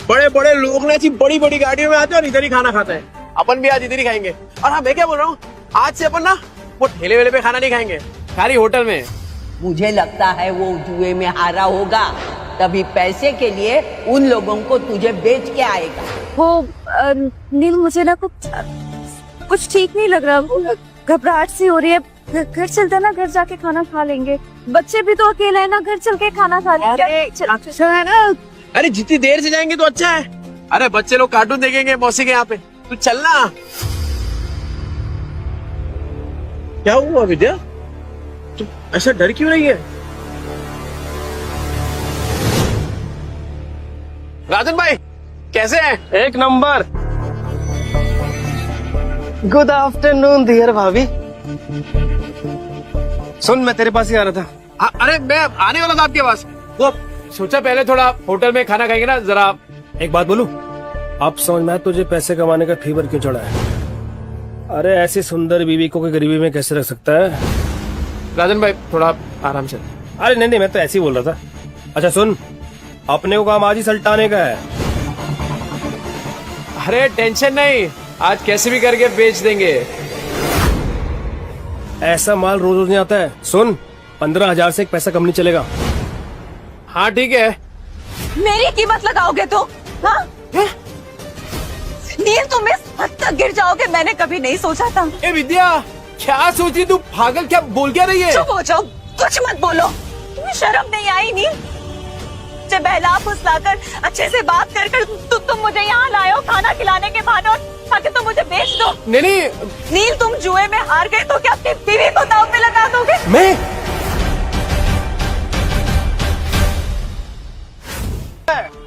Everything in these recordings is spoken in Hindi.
बड़े बड़े लोग ने ऐसी बड़ी बड़ी गाड़ियों में आते हैं और इधर ही खाना खाते हैं। अपन भी आज इधर ही खाएंगे। और हाँ, मैं क्या बोल रहा हूँ, आज से अपन ना वो ठेले वेले पे खाना नहीं खाएंगे, खाली होटल में। मुझे लगता है वो जुए में हारा होगा, तभी पैसे के लिए उन लोगों को तुझे बेच के आएगा। वो नील, मुझे ना कुछ ठीक नहीं लग रहा, घबराहट सी हो रही है। घर चलते ना, घर जाके खाना खा लेंगे। बच्चे भी तो अकेले है ना, घर चल के खाना खा लेंगे। चल है ना। अरे जितनी देर से जाएंगे तो अच्छा है। अरे बच्चे लोग कार्टून देखेंगे मौसी के यहाँ पे, तू चलना। क्या हुआ विद्या, तू ऐसा डर क्यों रही है? राजन भाई कैसे हैं? एक नंबर। गुड आफ्टरनून डियर भाभी। सुन, मैं तेरे पास ही आ रहा था। अरे मैं आने वाला था आपके पास। वो सोचा पहले थोड़ा होटल में खाना खाएंगे ना जरा। एक बात बोलूं, अब समझ में आया तुझे पैसे कमाने का फीवर क्यों चढ़ा है। अरे ऐसी सुंदर बीवी को कोई गरीबी में कैसे रख सकता है। राजन भाई थोड़ा आराम से। अरे नहीं, मैं तो ऐसे ही बोल रहा था। अच्छा सुन, अपने को काम आज ही सल्टाने का है। अरे टेंशन नहीं, आज कैसे भी करके बेच देंगे। ऐसा माल रोज रोज नहीं आता है। सुन, 15,000 से एक पैसा कम नहीं चलेगा। हाँ ठीक है। मेरी कीमत लगाओगे तो? हाँ? नील, तुम इस हद तक गिर जाओगे मैंने कभी नहीं सोचा था। ए विद्या, क्या सोच रही तू? पागल, क्या बोल क्या रही है? चुप हो जाओ, कुछ मत बोलो। तुम्हें शर्म नहीं आई नील? मुझे बहला फुसलाकर अच्छे से बात कर तुम मुझे यहाँ लाए हो खाना खिलाने के बहाने, और ताकि तुम मुझे बेच दो। नहीं नील, तुम जुए में हार गए तो क्या अपनी बीवी को दांव पे लगा दोगे? मैं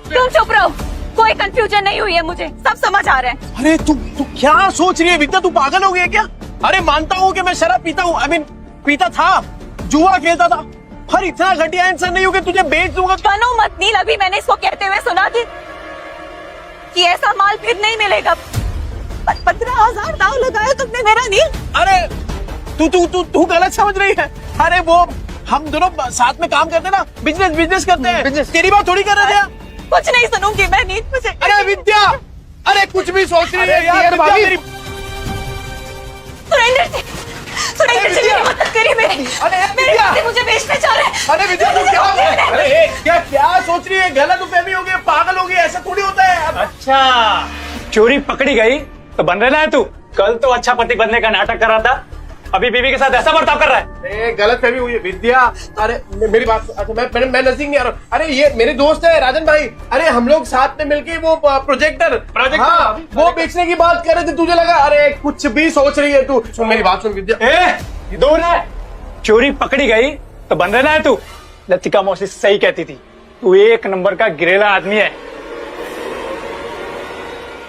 तुम चुप रहो, कोई कंफ्यूजन नहीं हुई है, मुझे सब समझ आ रहा है। अरे तू क्या सोच रही है विद्या? तू पागल हो गई है क्या? अरे मानता हूँ कि मैं शराब पीता हूँ, आई मीन पीता था, जुआ खेलता था, पर इतना घटिया इंसान नहीं हूँ कि तुझे बेच दूंगा। बनो मत नील, अभी मैंने इसको कहते हुए सुना कि ऐसा माल फिर नहीं मिलेगा। 15,000 दाव लगाया तुमने मेरा नील। अरे तू गलत समझ रही है। अरे वो हम दोनों साथ में काम करते ना, बिजनेस करते हैं। तेरी बात थोड़ी कर रहे थे। कुछ नहीं सुनूंगी मैं नील, मुझे। अरे विद्या, अरे कुछ भी सोच रही है यार विद्या मेरी। सुरेंद्र जी मेरी मदद करिए, मेरे पति मुझे बेचने जा रहे हैं। अरे विद्या तू क्या सोच रही है? गलत फहमी हो गई, पागल हो गई, ऐसा थोड़ी होता है। अच्छा, चोरी पकड़ी गई तो बन रहा है तू। कल तो अच्छा पति बनने का नाटक कर रहा था, अभी बीवी के साथ ऐसा बर्ताव कर रहा है। गलत फहमी हुई है विद्या। अरे मेरी बात, अच्छा मैं नजदीक नहीं आ रहा। अरे ये मेरे दोस्त है राजन भाई। अरे हम लोग साथ में मिलके वो प्रोजेक्टर हाँ, वो बेचने की बात कर रहे थे। तुझे लगा अरे कुछ भी सोच रही है तू। सुन मेरी बात सुन विद्या। दूर है, चोरी पकड़ी गई तो बन रहा है तू। लतिका मौसी सही कहती थी, तू एक नंबर का गिरेला आदमी है।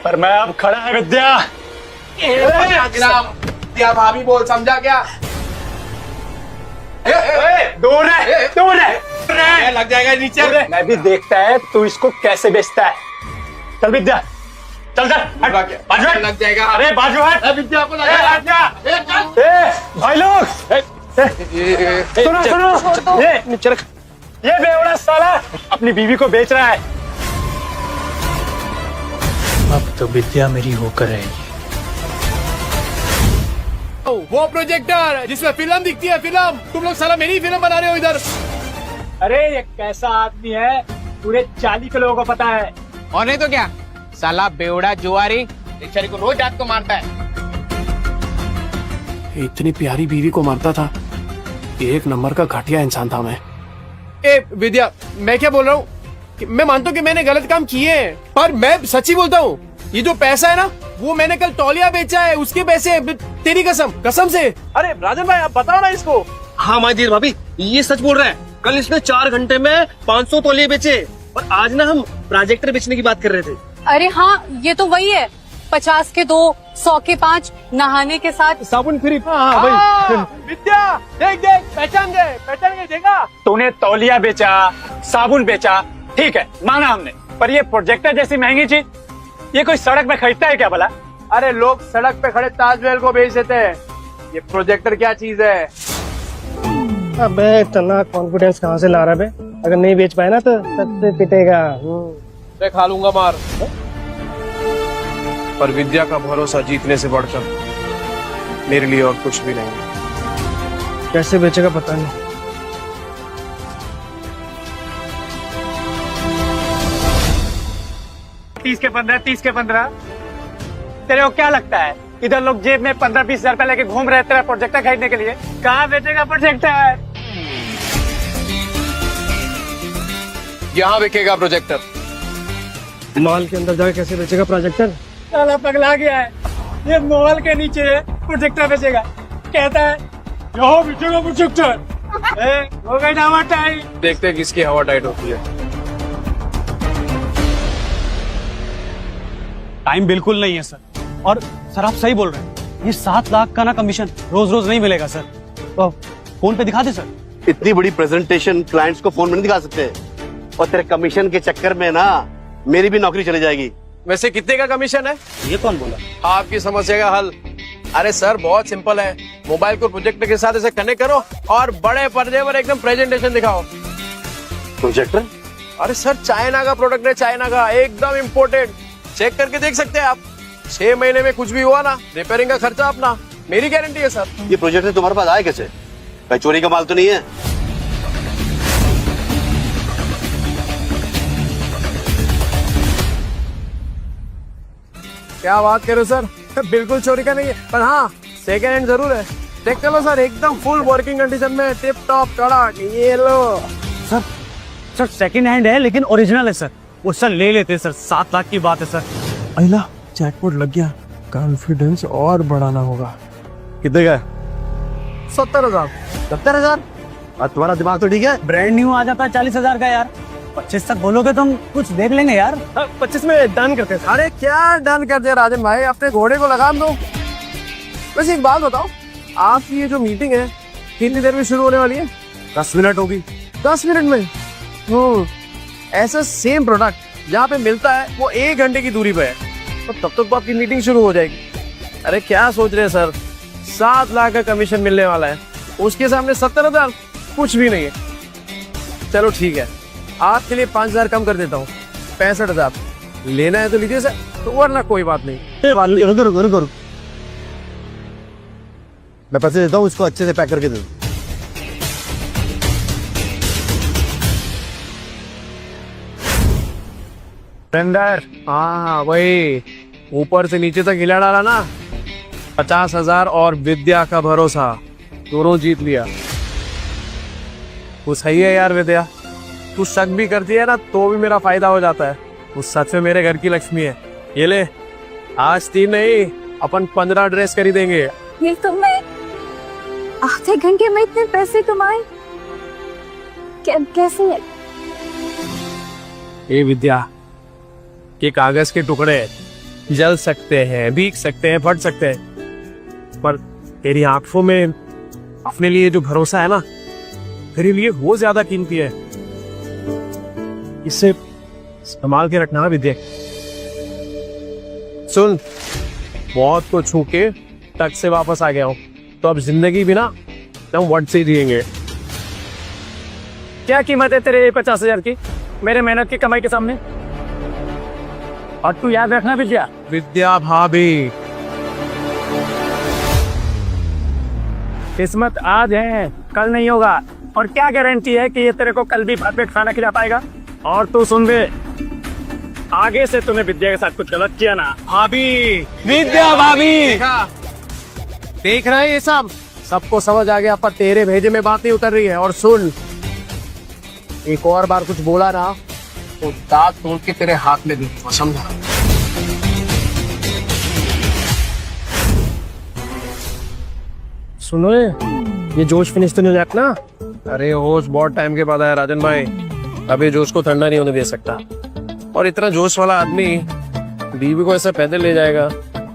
पर मैं अब खड़ा है विद्या। विद्या भाभी बोल, समझा क्या? दूर है, लग जाएगा नीचे। मैं भी देखता है तू इसको कैसे बेचता है। चल विद्या, चल लग जाएगा। अरे बाजू हट। विद्या को भाई लोग सुनो, ये नीचे रख। ये बेवड़ा साला अपनी बीवी को बेच रहा है। अब तो विद्या मेरी होकर रहेगी। वो प्रोजेक्टर जिसमें फिल्म दिखती है, फिल्म। तुम लोग साला मेरी फिल्म बना रहे हो इधर। अरे ये कैसा आदमी है, पूरे 40 के लोगों को पता है। और नहीं तो क्या, साला बेवड़ा जुआरी बेचारी को रोज रात को मारता है। इतनी प्यारी बीवी को मारता था, एक नंबर का घटिया इंसान था मैं। ए विद्या, मैं क्या बोल रहा हूँ, मैं मानता हूँ कि मैंने गलत काम किए हैं, पर मैं सच्ची बोलता हूँ, ये जो पैसा है ना, वो मैंने कल तौलिया बेचा है, उसके पैसे। तेरी कसम से। अरे राजन भाई आप बताओ ना इसको। हाँ माजीर भाभी, ये सच बोल रहा है। कल इसने 4 घंटे में 500 तौलिए बेचे, और आज ना हम प्रोजेक्टर बेचने की बात कर रहे थे। अरे हाँ, ये तो वही है। 50 के 2, 100 के 5, नहाने के साथ साबुन फ्री। विद्या देख पहचान गए देखा। तूने तौलिया बेचा, साबुन बेचा, ठीक है माना हमने, पर ये प्रोजेक्टर जैसी महंगी चीज ये कोई सड़क में खरीदता है क्या भला? अरे लोग सड़क पे खड़े ताजमहल को बेच देते हैं, ये प्रोजेक्टर क्या चीज है? अबे इतना कॉन्फिडेंस कहाँ से ला रहा है बे? अगर नहीं बेच पाए ना तो सबसे पिटेगा। मैं खा लूंगा मार, पर विद्या का भरोसा जीतने से बढ़कर मेरे लिए और कुछ भी नहीं। कैसे बेचेगा पता नहीं। 30 के 15, 30 के 15। तेरे को क्या लगता है इधर लोग जेब में 15-20 हजार रुपए लेके घूम रहे तेरा प्रोजेक्टर खरीदने के लिए? कहाँ बेचेगा प्रोजेक्टर? यहाँ बिकेगा प्रोजेक्टर। मॉल के अंदर जाके कैसे बेचेगा प्रोजेक्टर? साला पगला गया है, ये मॉल के नीचे प्रोजेक्टर बेचेगा, कहता है यहाँ बेचेगा प्रोजेक्टर। हो गई ना टाइम। देखते हैं किसकी हवा टाइट होती है। टाइम बिल्कुल नहीं है सर, और सर आप सही बोल रहे हैं, ये 7 लाख का ना कमीशन रोज रोज नहीं मिलेगा सर। तो फोन पे दिखा दे सर। इतनी बड़ी प्रेजेंटेशन क्लाइंट्स को फोन में नहीं दिखा सकते, और तेरे कमीशन के चक्कर में ना मेरी भी नौकरी चली जाएगी। वैसे कितने का कमीशन है? ये कौन बोला? आपकी समस्या का हल। अरे सर बहुत सिंपल है, मोबाइल को प्रोजेक्टर के साथ ऐसे कनेक्ट करो और बड़े पर्दे पर एकदम प्रेजेंटेशन दिखाओ। प्रोजेक्टर? अरे सर चाइना का प्रोडक्ट है, चाइना का, एकदम इम्पोर्टेड। चेक करके देख सकते हैं आप। 6 महीने में कुछ भी हुआ ना, रिपेयरिंग का खर्चा अपना, मेरी गारंटी है सर। ये प्रोजेक्टर तुम्हारे पास आया कैसे? कहीं चोरी का माल तो नहीं है? क्या बात करो सर, बिल्कुल चोरी का नहीं है, पर हाँ सेकेंड हैंड जरूर है। देख लो सर, एकदम फुल वर्किंग कंडीशन में, टिप टॉप कड़क। ये लो सर सेकंड हैंड है लेकिन ओरिजिनल है सर। वो सर ले लेते सर, 7 लाख की बात है सर। अहिला जैकपॉट लग गया, कॉन्फिडेंस और बढ़ाना होगा। कितने का? 70,000। 70,000? तुम्हारा दिमाग तो ठीक है? ब्रांड न्यू आ जाता है 40,000 का यार। 25 तक बोलोगे तो हम कुछ देख लेंगे यार। 25 में डन करते हैं। अरे क्या डन कर दिया राजन भाई, अपने घोड़े को लगाम दो। वैसे एक बात बताओ, आपकी ये जो मीटिंग है कितनी देर में शुरू होने वाली है? 10 मिनट होगी। 10 मिनट में? ऐसा सेम प्रोडक्ट जहाँ पे मिलता है वो 1 घंटे की दूरी पे है, तो तब तक तो आपकी मीटिंग शुरू हो जाएगी। अरे क्या सोच रहे हैं सर, 7 लाख का कमीशन मिलने वाला है, उसके सामने 70,000 कुछ भी नहीं है। चलो ठीक है, आपके लिए 5,000 कम कर देता हूँ, 65,000। लेना है तो लीजिए सर, तो वरना कोई बात नहीं। रुको, मैं पैसे देता हूँ, इसको अच्छे से पैक करके दे दो। टेंडर, हाँ वही, ऊपर से नीचे तक हिला डाला ना। 50,000 और विद्या का भरोसा, दोनों जीत लिया। वो सही है यार विद्या, तू शक भी करती है ना तो भी मेरा फायदा हो जाता है। वो सच में मेरे घर की लक्ष्मी है। ये ले, आज 3 नहीं अपन 15 ड्रेस खरीदेंगे। ये तो मैं आधे घंटे में इतने पैसे कमाए, कैसे? ये विद्या, ये कागज के टुकड़े जल सकते हैं, भीग सकते हैं, फट सकते हैं, पर तेरी आंखों में अपने लिए जो भरोसा है ना, तेरे लिए वो ज्यादा कीमती है। इसे संभाल के रखना विद्या। सुन, मौत को छू के टक से वापस आ गया हूं, तो अब जिंदगी भी ना हम वट से ही जिएंगे। क्या कीमत है तेरे 50,000 की मेरे मेहनत की कमाई के सामने? और तू याद रखना विद्या, विद्या भाभी, किस्मत आज है कल नहीं होगा, और क्या गारंटी है कि ये तेरे को कल भी भात पेट खाना खिला पाएगा? और तू सुन बे, आगे से तूने विद्या के साथ कुछ गलत किया ना, भाभी, विद्या भाभी, देखा, देख रहा है ये सबको समझ आ गया, पर तेरे भेजे में बात नहीं उतर रही है। और सुन, एक और बार कुछ बोला ना तो दांत तोड़ के तेरे हाथ में दूंगा, समझा? सुनो ये जोश फिनिश तो नहीं हो जाता ना? अरे होश बहुत टाइम के बाद आया राजन भाई, अभी जोश को ठंडा नहीं होने दे सकता। और इतना जोश वाला आदमी बीवी को ऐसा पैदल ले जाएगा,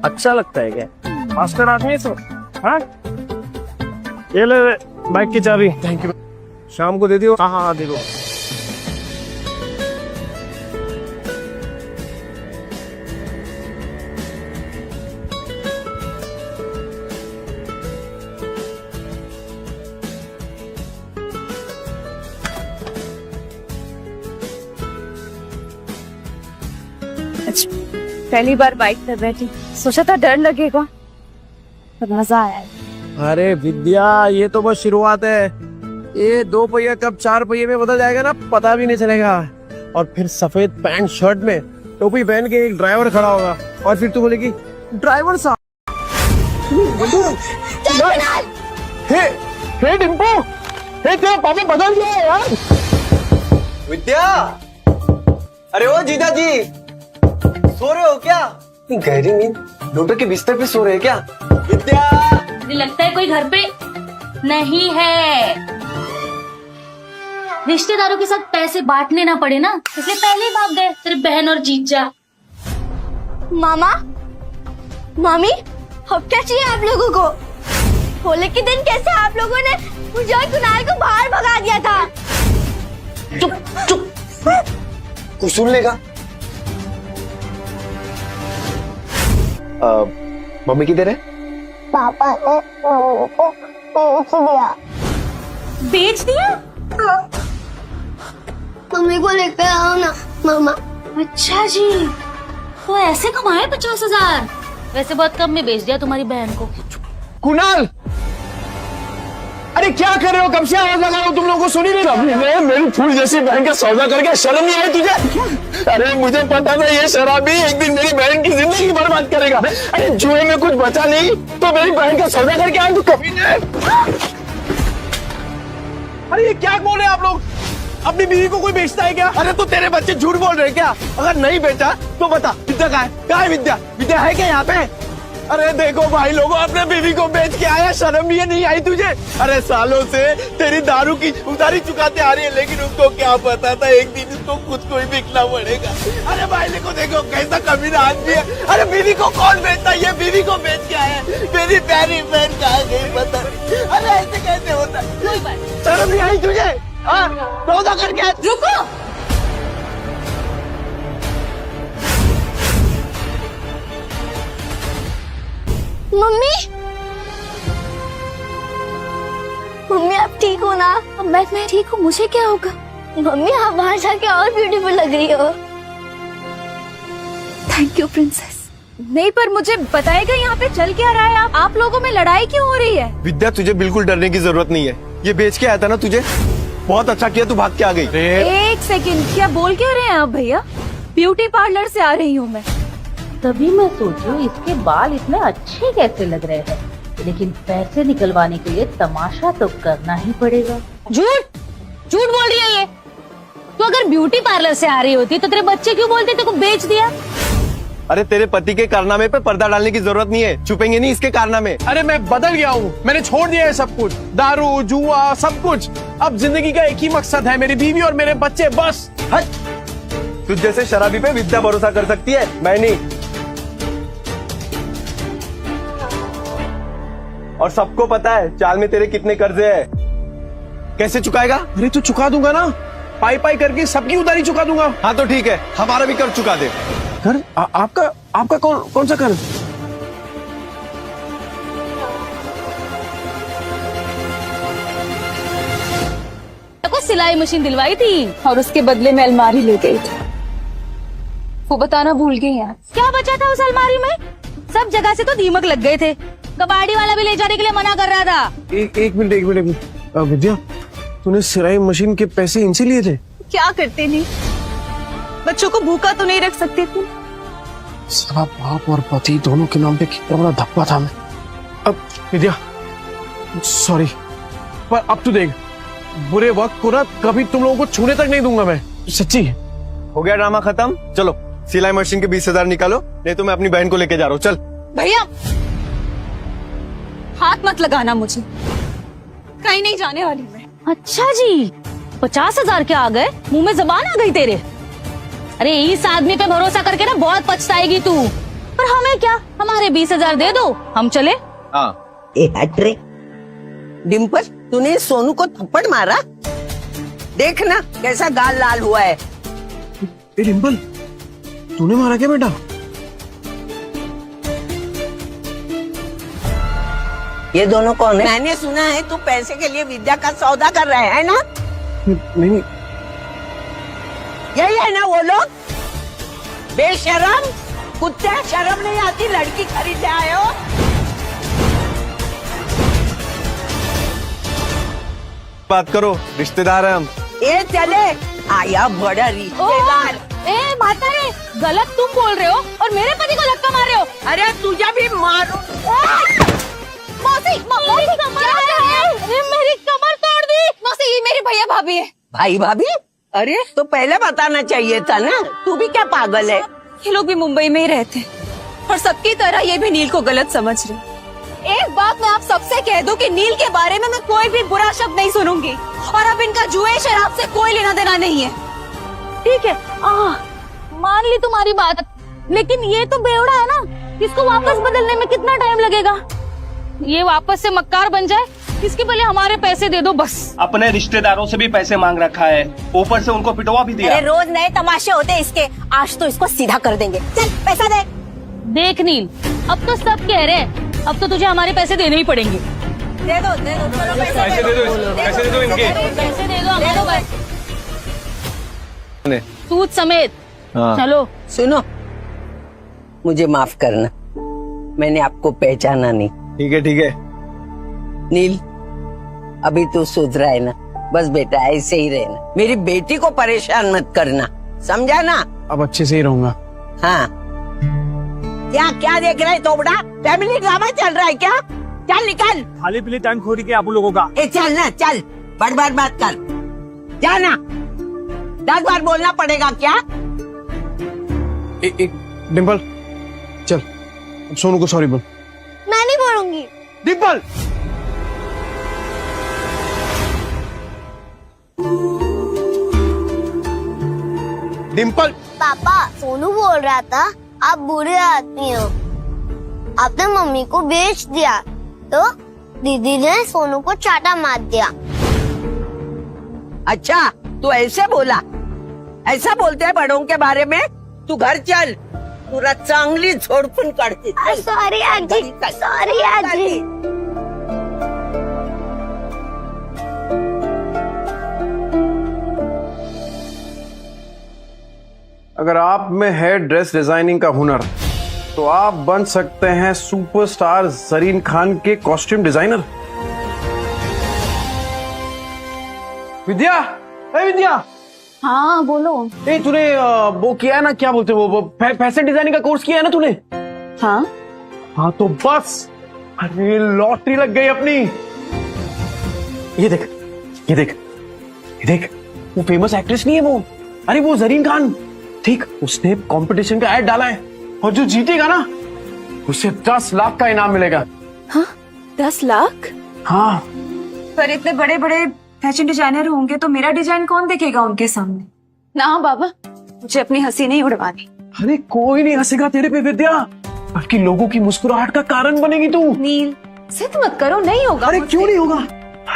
अच्छा लगता है क्या? मास्टर आदमी सो। हाँ, ये ले बाइक की चाबी। Thank you. शाम को दे दियो। हाँ हाँ दे दो। आज पहली बार बाइक पर बैठी, सोचा था डर लगेगा पर मजा आया। अरे विद्या, ये तो बस शुरुआत है। ये 2 पहिया कब 4 पहिए में बदल जाएगा ना, पता भी नहीं चलेगा। और फिर सफेद पैंट शर्ट में टोपी पहन के एक ड्राइवर खड़ा होगा और फिर तू बोलेगी ड्राइवर साहब। हे डिम्पो, हे तेरा पापा बदल गया है यार। विद्या, अरे ओ जीजा जी, सो रहे हो क्या? गहरी नींद, डॉक्टर के बिस्तर पे सो रहे हैं क्या? विद्या, मुझे लगता है कोई घर पे नहीं है। रिश्तेदारों के साथ पैसे बांटने ना पड़े ना, इसलिए पहले ही भाग गए तेरे बहन और जीजा। मामा, मामी, अब क्या चाहिए आप लोगों को? होली के दिन कैसे आप लोगों ने मुझे और कुणाल को बाहर भगा दिया था? चुप चुप, कुछ सुन लेगा। मम्मी किधर है? पापा ने मम्मी को बेच दिया। मम्मी को लेकर आओ ना मामा। अच्छा जी, तो ऐसे कमाए 50,000? वैसे बहुत कम में बेच दिया तुम्हारी बहन को। कुणाल, अरे क्या कर रहे हो? कब से आवाज लगा रहा हूं, तुम लोगों को सुनी नहीं रहा? मेरी फूल जैसी बहन का सौदा करके शर्म नहीं आई तुझे? अरे मुझे पता था ये शराबी एक दिन मेरी बहन की जिंदगी बर्बाद करेगा। अरे जुए में कुछ बचा नहीं तो मेरी बहन का सौदा करके आए तू कभी नहीं। अरे ये क्या बोल रहे हैं आप लोग? अपनी बीवी को कोई बेचता है क्या? अरे तो तेरे बच्चे झूठ बोल रहे हैं क्या? अगर नहीं बेचा तो बता विद्या कहाँ है? कहाँ है विद्या? विद्या है क्या यहाँ पे? अरे देखो भाई लोगों, अपने बीवी को बेच के आया, शर्म ये नहीं आई तुझे? अरे सालों से तेरी दारू की उधारी चुकाते आ रही है, लेकिन उसको क्या पता था एक दिन उसको खुद को ही बिकना पड़ेगा। अरे भाई देखो कैसा कमीना आदमी है। अरे बीवी को कौन बेचता है? ये बीवी को बेच के आया, मेरी प्यारी बहन कहाँ गई पता नहीं। अरे ऐसे कैसे होता है? शर्म नहीं आई तुझे? सौदा करके रुको, मम्मी, मम्मी आप ठीक हो ना? मैं ठीक हूँ, मुझे क्या होगा? मम्मी आप बाहर जाके और ब्यूटीफुल लग रही हो। Thank you princess. नहीं पर मुझे बताएगा यहाँ पे चल क्या रहा है? आप लोगों में लड़ाई क्यों हो रही है? विद्या, तुझे बिल्कुल डरने की जरूरत नहीं है। ये बेच के आया था ना तुझे, बहुत अच्छा किया तू भाग के आ गई। एक सेकंड, क्या बोल क्या रहे हैं आप भैया? ब्यूटी पार्लर से आ रही हूँ मैं। तभी मैं सोचूं इसके बाल इतने अच्छे कैसे लग रहे हैं, लेकिन पैसे निकलवाने के लिए तमाशा तो करना ही पड़ेगा। झूठ झूठ बोल रही है ये। तो अगर ब्यूटी पार्लर से आ रही होती तो तेरे बच्चे क्यों बोलते तेरे को बेच दिया? अरे तेरे पति के कारनामे पे पर्दा डालने की जरूरत नहीं है, छुपेंगे नहीं इसके कारनामे। अरे मैं बदल गया हूँ, मैंने छोड़ दिया है सब कुछ, दारू जुआ सब कुछ। अब जिंदगी का एक ही मकसद है, मेरी बीवी और मेरे बच्चे, बस। हट, तुझ जैसे शराबी पे विद्या भरोसा कर सकती है, मैं नहीं। और सबको पता है चाल में तेरे कितने कर्जे हैं। कैसे चुकाएगा? अरे तो चुका दूंगा ना, पाई पाई करके सबकी उधारी चुका दूंगा। हाँ तो ठीक है, हमारा भी कर्ज चुका दे। कर आपका कौन सा कर्ज? को सिलाई मशीन दिलवाई थी और उसके बदले में अलमारी ले गई थी। वो बताना भूल गई यार। क्या बचा था उस अलमारी में? सब जगह से तो दीमक लग गए थे, कबाड़ी वाला भी ले जाने के लिए मना कर रहा था। एक मिनट विद्या, तूने सिलाई मशीन के पैसे इनसे लिए थे? क्या करते नहीं, बच्चों को भूखा तो नहीं रख सकते थे। साला बाप और पति दोनों के नाम पे कितना बड़ा धब्बा था मैं। अब विद्या सॉरी, पर अब तू देख, बुरे वक्त को ना कभी तुम लोगों को छूने तक नहीं दूंगा मैं, सच्ची। हो गया ड्रामा खत्म, चलो सिलाई मशीन के 20,000 निकालो, नहीं तो मैं अपनी बहन को लेके जा रहा हूँ। चल भैया हाथ मत लगाना मुझे, कहीं नहीं जाने वाली मैं। अच्छा जी, 50,000 क्या आ गए? मुंह में जबान आ गई तेरे। अरे इस आदमी पे भरोसा करके ना बहुत पछताएगी तू। पर हमें क्या, हमारे 20,000 दे दो, हम चले। हाँ। ए हट रे डिम्पल, तूने सोनू को थप्पड़ मारा? देखना कैसा गाल लाल हुआ है। ए डिम्पल, तूने मारा क्या बेटा? ये दोनों कौन है? मैंने सुना है तू पैसे के लिए विद्या का सौदा कर रहा है ना? नहीं, यही है ना वो लोग? बेशरम कुत्ते, शर्म नहीं आती? लड़की खरीदने आए हो? बात करो, रिश्तेदार है हम। ये चले आया बड़ा रिश्तेदार। ए माता रे, गलत तुम बोल रहे हो और मेरे पति को धक्का मार रहे हो। अरे तुझे भी मारो। मौसी, मेरी कमर मेरी कमर तोड़ दी। मौसी, ये मेरे भैया भाभी है। भाई भाभी? अरे तो पहले बताना चाहिए था ना। तू भी क्या पागल है? ये लोग भी मुंबई में ही रहते हैं और सबकी तरह ये भी नील को गलत समझ रहे। एक बात मैं आप सबसे कह दूं कि नील के बारे में मैं कोई भी बुरा शब्द नहीं सुनूंगी और अब इनका जुए शराब से कोई लेना देना नहीं है। ठीक है, मान ली तुम्हारी बात, लेकिन ये तो बेवड़ा है ना, इसको वापस बदलने में कितना टाइम लगेगा? ये वापस से मक्कार बन जाए, इसके पहले हमारे पैसे दे दो बस। अपने रिश्तेदारों से भी पैसे मांग रखा है, ऊपर से उनको पिटवा भी दिया। अरे रोज नए तमाशे होते इसके, आज तो इसको सीधा कर देंगे। चल पैसा दे। देख नील, अब तो सब कह रहे हैं, अब तो तुझे हमारे पैसे देने ही पड़ेंगे। दे दो, चलो पैसे दे दो, पैसे दे दो इनके। पैसे दे दो हमारे सूद समेत। चलो सुनो, मुझे माफ करना, मैंने आपको पहचाना नहीं। ठीक है। नील, अभी तू सुधरा है ना? बस बेटा ऐसे ही रहना, मेरी बेटी को परेशान मत करना, समझा ना? अब अच्छे से ही रहूंगा। हाँ। क्या देख रहा है तोबड़ा? फैमिली ड्रामा चल रहा है क्या? चल निकल। खाली पीली टाइम खोरी के आप लोगों का। ए चल ना, चल, बार बात कर, जाना। 10 बार बोलना पड़ेगा क्या? एक डिम्पल, चल अब सोनू को सॉरी बोल। मैं नहीं बोलूंगी। डिम्पल, डिम्पल। पापा, सोनू बोल रहा था आप बुरे आदमी हो, आपने मम्मी को बेच दिया तो दीदी ने सोनू को चाटा मार दिया। अच्छा, तू ऐसे बोला? ऐसा बोलते हैं बड़ों के बारे में? तू घर चल, पूरा चांगली झोड़पुन काढते। सॉरी आजी, सॉरी आजी। अगर आप में है ड्रेस डिजाइनिंग का हुनर तो आप बन सकते हैं सुपरस्टार जरीन खान के कॉस्ट्यूम डिजाइनर। विद्या, विद्या। हाँ बोलो। तूने वो किया है ना, क्या बोलते वो फैशन डिजाइनिंग का कोर्स किया है ना तूने? हाँ तो बस, अरे लॉटरी लग गई अपनी। ये देख, वो फेमस एक्ट्रेस नहीं है वो, अरे वो जरीन खान, ठीक, उसने कंपटीशन का ऐड डाला है और जो जीतेगा ना उसे 10 लाख का इनाम मिलेगा। हाँ 10 लाख? हाँ। पर इतने बड़े बड़े फैशन डिजाइनर होंगे तो मेरा डिजाइन कौन देखेगा उनके सामने? ना बाबा, मुझे अपनी हंसी नहीं उड़वानी। अरे कोई नहीं हंसेगा तेरे पे विद्या, बल्कि लोगों की मुस्कुराहट का कारण बनेगी तू। नील, जिद मत करो, नहीं होगा। अरे क्यों नहीं होगा?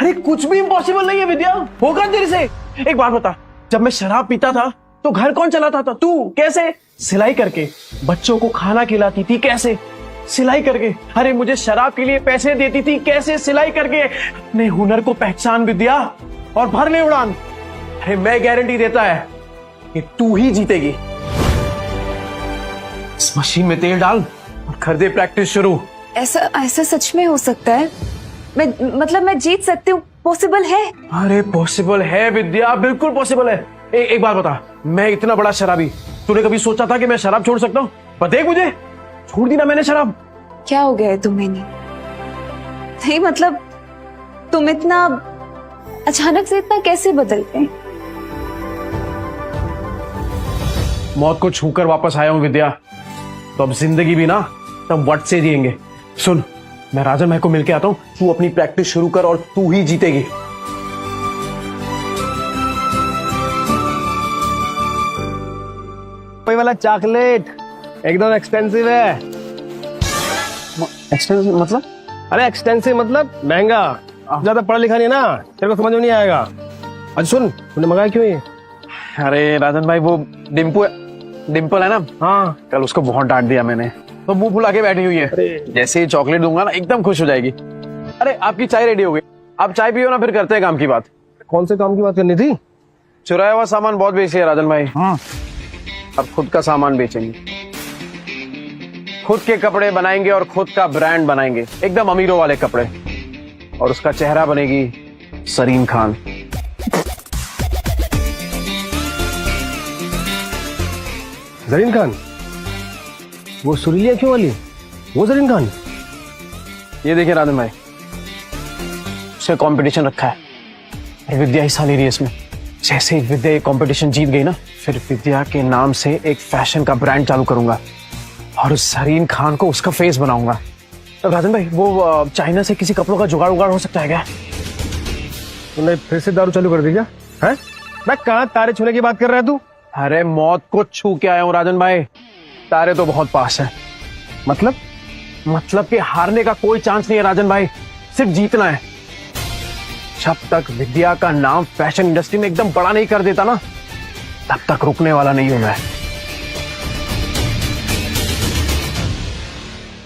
अरे कुछ भी इम्पॉसिबल नहीं है विद्या, होगा तेरे से। एक बात बता, जब मैं शराब पीता था तो घर कौन चलाता था? तू। कैसे? सिलाई करके। बच्चों को खाना खिलाती थी, कैसे? सिलाई करके। अरे मुझे शराब के लिए पैसे देती थी, कैसे? सिलाई करके। अपने हुनर को पहचान विद्या और भर ले उड़ान। अरे मैं गारंटी देता है कि तू ही जीतेगी। इस मशीन में तेल डाल और कर दे प्रैक्टिस शुरू। ऐसा सच में हो सकता है? मैं जीत सकती हूँ? पॉसिबल है? अरे पॉसिबल है विद्या, बिल्कुल पॉसिबल है। एक बात बता, मैं इतना बड़ा शराबी, तूने कभी सोचा था कि मैं शराब छोड़ सकता हूँ? पर देख मुझे, छोड़ दी ना मैंने शराब। क्या हो गया है तुम्हें? नहीं मतलब तुम इतना अचानक से इतना कैसे बदल गए? मौत को छूकर वापस आया हूँ विद्या, तो अब जिंदगी भी ना तब वट से जिएंगे। सुन, मैं राजन भाई को मिलके आता हूँ, तू अपनी प्रैक्टिस शुरू कर और तू ही जीतेगी। वाला चॉकलेट एकदम एक्सपेंसिव है। एक्सपेंसिव मतलब? अरे एक्सपेंसिव मतलब महंगा। ज्यादा पढ़ा लिखा नहीं ना, तेरे को समझ में नहीं आएगा। अच्छा सुन, तूने मंगाया क्यों ये? अरे राजन भाई, वो डिम्पल है ना, हाँ, कल उसको बहुत डांट दिया मैंने, तो मुंह फुला के बैठी हुई है। जैसे ही चॉकलेट दूंगा ना एकदम खुश हो जाएगी। अरे आपकी चाय रेडी हो गई, आप चाय पियो ना, फिर करते हैं काम की बात। कौन से काम की बात करनी थी? चुराया हुआ सामान बहुत बेची है राजन भाई। अब खुद का सामान बेचेंगे, खुद के कपड़े बनाएंगे और खुद का ब्रांड बनाएंगे, एकदम अमीरों वाले कपड़े। और उसका चेहरा बनेगी सरीन खान। जरीन खान? वो सुरीली आंखों वाली, वो जरीन खान? ये देखिए राधन भाई, उससे कंपटीशन रखा है और विद्या हिस्सा ले रही है इसमें। जैसे ही विद्या ये कंपटीशन जीत गई ना, फिर विद्या के नाम से एक फैशन का ब्रांड चालू करूंगा और उस सरीन खान को उसका फेस बनाऊंगा। तो राजन भाई, वो चाइना से किसी कपड़ों का जुगाड़ उगाड़ हो सकता है क्या? तूने फिर से दारू चालू कर दी क्या? है मैं कहाँ तारे छूने की बात कर रहा है तू? अरे मौत को छू के आया हूँ राजन भाई, तारे तो बहुत पास है। मतलब कि हारने का कोई चांस नहीं है राजन भाई, सिर्फ जीतना है। जब तक विद्या का नाम फैशन इंडस्ट्री में एकदम बड़ा नहीं कर देता ना, तब तक रुकने वाला नहीं हूं मैं।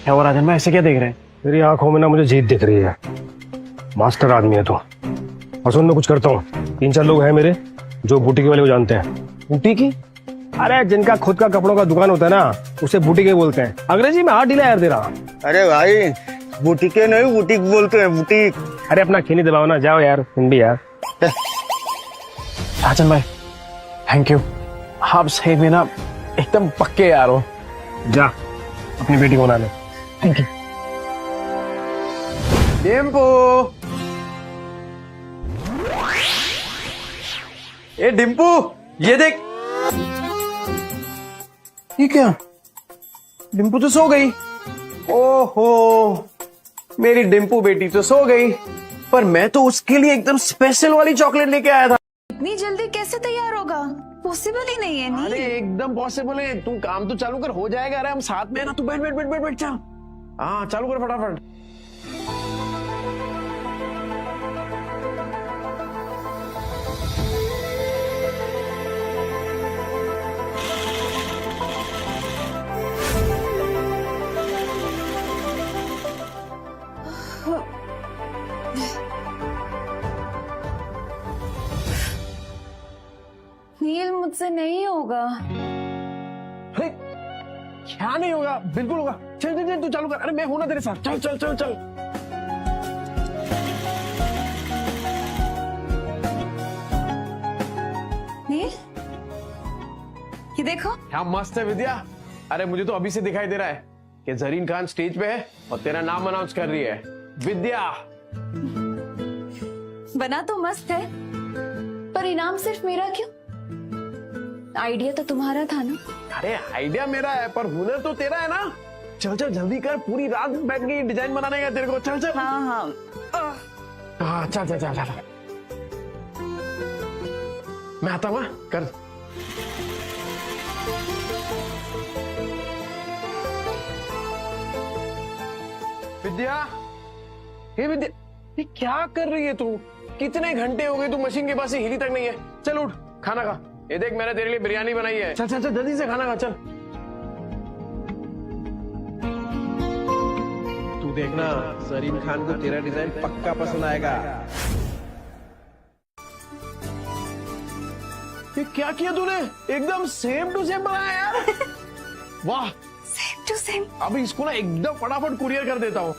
क्या वो राजन भाई, ऐसे क्या देख रहे हैं? मेरी आंखों में ना मुझे जीत दिख रही है। मास्टर आदमी है तो। और सुन, मैं कुछ करता हूँ, 3-4 लोग हैं मेरे जो बुटीक वाले को जानते हैं। बुटीक? अरे जिनका खुद का कपड़ों का दुकान होता है ना, उसे बुटीक बोलते हैं। अंग्रेजी में हाथ ढीला यार तेरा। अरे भाई, बुटीके नहीं बुटीक बोलते हैं, बुटीक। अरे अपना खीनी दबाओ ना, जाओ यार हिंदी यार। राजन भाई थैंक यू, आप सही में ना एकदम पक्के यार हो। जा अपनी बेटी को बना ले। Thank you. डिम्पू, ए डिम्पू, ये देख। ये क्या? डिम्पू तो सो गई। ओहो, मेरी डिम्पू बेटी तो सो गई, पर मैं तो उसके लिए एकदम स्पेशल वाली चॉकलेट लेके आया था। इतनी जल्दी कैसे तैयार होगा? पॉसिबल ही नहीं है। नहीं। अरे एकदम पॉसिबल है, तू काम तो चालू कर, हो जाएगा। अरे हम साथ में है ना, तू बैठ बैठ बैठ बैठ बैठ, चल। हाँ चालू कर फटाफट। नील, मुझसे नहीं होगा। अरे क्या नहीं होगा? बिल्कुल होगा। चल चल चल, तू चालू कर। अरे मैं हूं ना तेरे साथ, चल चल चल चल। नील, ये देखो। क्या मस्त है विद्या। अरे मुझे तो अभी से दिखाई दे रहा है कि जरीन खान स्टेज पे है और तेरा नाम अनाउंस कर रही है, विद्या। बना तो मस्त है, पर इनाम सिर्फ मेरा क्यों? आइडिया तो तुम्हारा था ना। अरे आइडिया मेरा है, पर हुनर तो तेरा है ना। चल चल जल्दी कर, पूरी रात बैठ गई डिजाइन बनाने का तेरे को। चल चल। हाँ हाँ हाँ चल चल चल चल। मैं आता हूँ, कर। विद्या, हे विद्या, ये क्या कर रही है तू? कितने घंटे हो गए तू मशीन के पास से हिली तक नहीं है। चल उठ, खाना खा। ये देख मैंने तेरे लिए बिरयानी बनाई है। चल चल चल जल्दी से खाना खा, चल। तू देखना, सरीन खान को तेरा डिजाइन पक्का पसंद आएगा। ये क्या किया तूने? एकदम सेम टू सेम बनाया यार। वाह, सेम टू सेम। अभी इसको ना एकदम फटाफट कुरियर कर देता हूँ।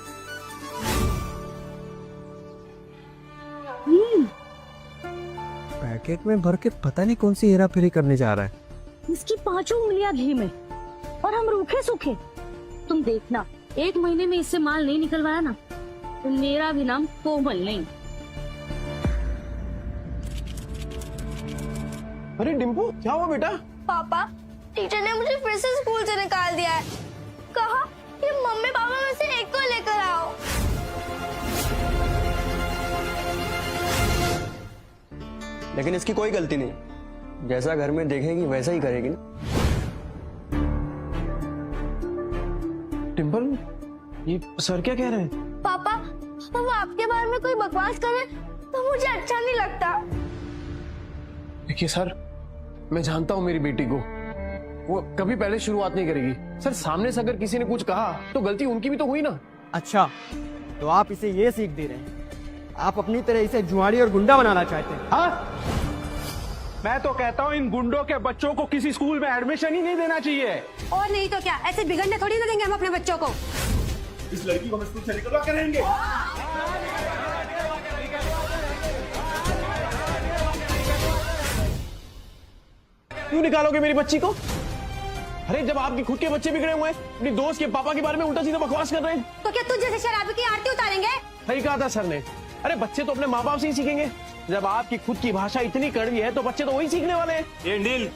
पैकेट में भर के पता नहीं कौन सी हेरा फेरी करने जा रहा है। इसकी 5 उंगलियां घी में और हम रूखे सूखे। तुम देखना, 1 महीने में इससे माल नहीं निकलवाया ना, तो मेरा भी नाम कोमल नहीं। अरे डिम्पू, क्या हुआ बेटा? पापा, टीचर ने मुझे फिर से स्कूल से निकाल दिया है। कहा कि मम्मी पापा में से एक को लेकर आओ। लेकिन इसकी कोई गलती नहीं, जैसा घर में देखेगी वैसा ही करेगी ना। डिम्पल, ये सर क्या कह रहे हैं? पापा, वो आपके बारे में कोई बकवास करे तो मुझे अच्छा नहीं लगता। देखिए सर, मैं जानता हूँ मेरी बेटी को, वो कभी पहले शुरुआत नहीं करेगी। सर सामने से अगर किसी ने कुछ कहा तो गलती उनकी भी तो हुई ना। अच्छा, तो आप इसे ये सीख दे रहे हैं, आप अपनी तरह इसे जुआड़ी और गुंडा बनाना चाहते हैं? हाँ, मैं तो कहता हूँ इन गुंडों के बच्चों को किसी स्कूल में एडमिशन ही नहीं देना चाहिए। और नहीं तो क्या, ऐसे बिगड़ने थोड़ी ना देंगे हम अपने बच्चों को। इस लड़की को हम स्कूल से निकलवा के रहेंगे। क्यों निकालोगे मेरी बच्ची को? अरे जब आपके खुद के बच्चे बिगड़े हुए हैं, अपनी दोस्त के पापा के बारे में उल्टा सीधा बकवास कर रहे हैं। तो क्या तुझ जैसे शराबी की आरती उतारेंगे? सही कहा था सर ने। अरे बच्चे तो अपने माँ बाप से ही सीखेंगे। जब आपकी खुद की भाषा इतनी कड़वी है तो बच्चे तो वही सीखने वाले हैं। ये नील,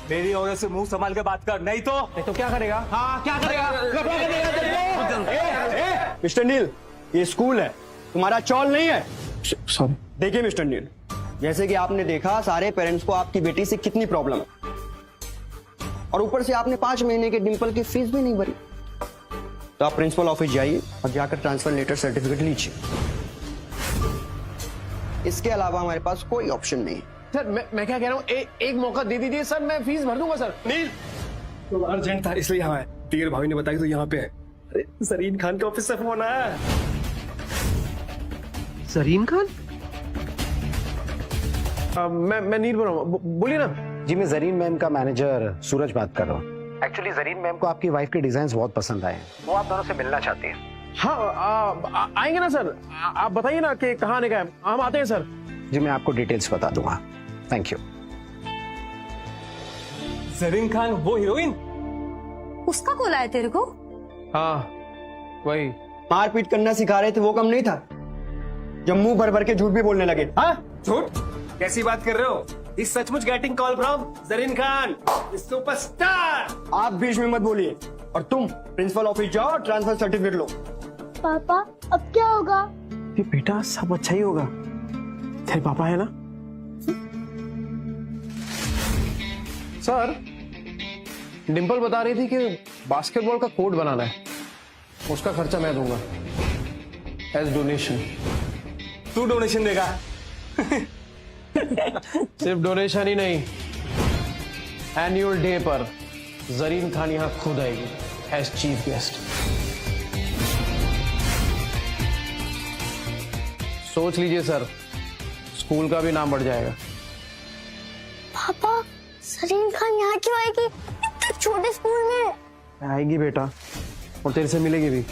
मेरी औरत से मुंह संभाल के बात कर, नहीं तो क्या करेगा? हाँ क्या करेगा? मिस्टर नील, ये स्कूल है, तुम्हारा चौल नहीं है। सॉरी। देखिए मिस्टर नील, जैसे कि आपने देखा सारे पेरेंट्स को आपकी बेटी से कितनी प्रॉब्लम है, और ऊपर से आपने 5 महीने के डिंपल की फीस भी नहीं भरी। तो आप प्रिंसिपल ऑफिस जाइए और जाकर ट्रांसफर लेटर सर्टिफिकेट लीजिए। इसके अलावा हमारे पास कोई ऑप्शन नहीं है। सर मैं क्या कह रहा हूँ, एक मौका दे दीजिए सर, मैं फीस भर दूंगा सर। नील, तो अर्जेंट था इसलिए यहाँ है। टीयर भाभी ने बताया तो यहाँ पे है। अरे जरीन खान के ऑफिस से फोन आया। जरीन खान? मैं नील बोल रहा हूँ, बोलिए ना। जी मैं जरीन मैम का मैनेजर सूरज बात कर रहा हूँ। एक्चुअली जरीन मैम को आपकी वाइफ के डिजाइन बहुत पसंद आए हैं, वो आप दोनों से मिलना चाहती हैं। हाँ आएंगे ना सर, आप बताइए ना कि कहाँ आने का है, हम आते हैं सर। जी मैं आपको डिटेल्स बता दूंगा। Thank you. जरीन खान वो हीरोइन? उसका कॉल आया तेरे को? हाँ वही। मारपीट करना सिखा रहे थे वो कम नहीं था, जब मुंह भर भर के झूठ भी बोलने लगे। हाँ झूठ? कैसी बात कर रहे हो? इस सचमुच getting call from Zareen Khan, superstar. आप बीच में मत बोलिए, और तुम प्रिंसिपल ऑफिस जाओ और ट्रांसफर सर्टिफिकेट लो। पापा अब क्या होगा? ये बेटा सब अच्छा ही होगा, तेरे पापा है ना। सर डिंपल बता रही थी कि बास्केटबॉल का कोर्ट बनाना है, उसका खर्चा मैं दूंगा एज डोनेशन। तू डोनेशन देगा? सिर्फ डोनेशन ही नहीं, एनुअल डे पर जरीन खान यहां खुद आएगी एज चीफ गेस्ट। सोच लीजिए सर, स्कूल का भी नाम बढ़ जाएगा। पापा जरीन खान यहाँ क्यों आएगी इतने छोटे स्कूल में? आएगी बेटा, और तेरे से मिलेगी भी।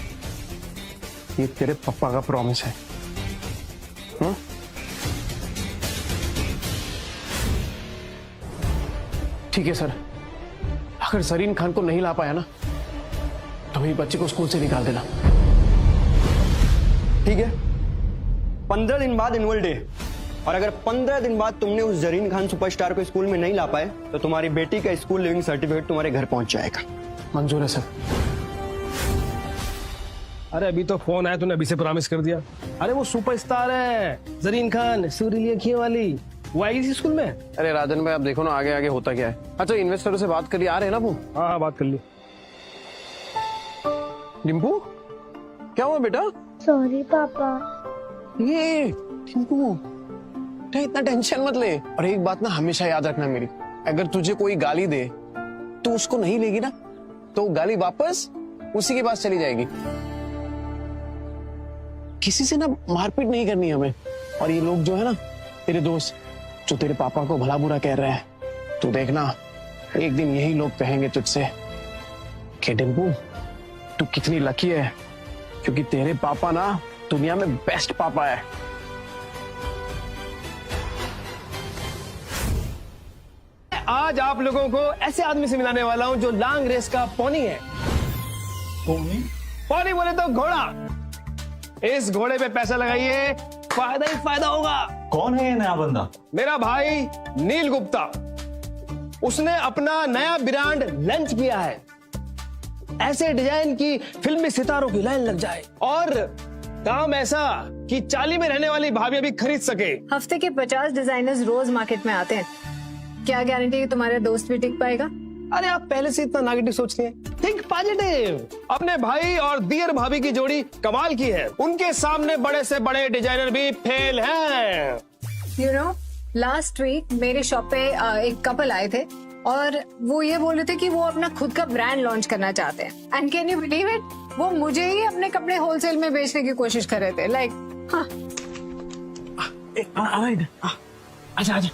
ये तेरे पापा का प्रॉमिस है। ठीक है सर, अगर जरीन खान को नहीं ला पाया ना तो मेरी बच्चे को स्कूल से निकाल देना। ठीक है, 15 दिन बाद एनुअल डे, और अगर 15 दिन बाद तुमने उस जरीन खान सुपरस्टार को स्कूल में नहीं ला पाए तो तुम्हारी बेटी का स्कूल लिविंग सर्टिफिकेट तुम्हारे घर पहुंच जाएगा। मंजूर है सर। अरे अभी तो फोन आया, तूने अभी से प्रॉमिस कर दिया। अरे वो सुपरस्टार है जरीन खान, सूर्य अखियों वाली, वो आएगी इसी स्कूल में। अरे राजन भाई आप देखो ना आगे आगे होता क्या है। अच्छा इन्वेस्टरों से बात करिए, आ रहे हैं ना वो? हाँ बात कर ली। डिम्पू क्या हुआ बेटा? सॉरी पापा। ये डिम्पू इतना टेंशन मत ले। और एक बात ना हमेशा याद रखना मेरी, अगर तुझे कोई गाली दे तो उसको नहीं लेगी ना तो गाली वापस उसी के पास चली जाएगी। किसी से ना मारपीट नहीं करनी हमें। और ये लोग जो है ना तेरे दोस्त जो तेरे पापा को भला बुरा कह रहे हैं, तू देखना एक दिन यही लोग कहेंगे तुझसे कि डिम्पू तू कितनी लकी है, क्योंकि तेरे पापा ना दुनिया में बेस्ट पापा है। आज आप लोगों को ऐसे आदमी से मिलाने वाला हूं जो लॉन्ग रेस का पोनी है। पोनी बोले तो घोड़ा। इस घोड़े पे पैसा लगाइए, फायदा ही फायदा होगा। कौन है ये नया बंदा? मेरा भाई नील गुप्ता, उसने अपना नया ब्रांड लॉन्च किया है। ऐसे डिजाइन की फिल्मी सितारों की लाइन लग जाए, और काम ऐसा कि चाली में रहने वाली भाभी भी खरीद सके। हफ्ते के 50 डिजाइनर्स रोज मार्केट में आते हैं, क्या गारंटी है तुम्हारा दोस्त भी टिक पाएगा? अरे आप पहले से इतना नेगेटिव सोचते हैं, थिंक पॉजिटिव। अपने भाई और दियर भाभी की जोड़ी कमाल की है, उनके सामने बड़े से बड़े डिजाइनर भी फेल हैं। यू नो लास्ट वीक मेरे शॉप पे एक कपल आए थे और वो ये बोल रहे थे कि वो अपना खुद का ब्रांड लॉन्च करना चाहते हैं। And can you believe it, वो मुझे ही अपने कपड़े होलसेल में बेचने की कोशिश कर रहे थे। लाइक आजा आजा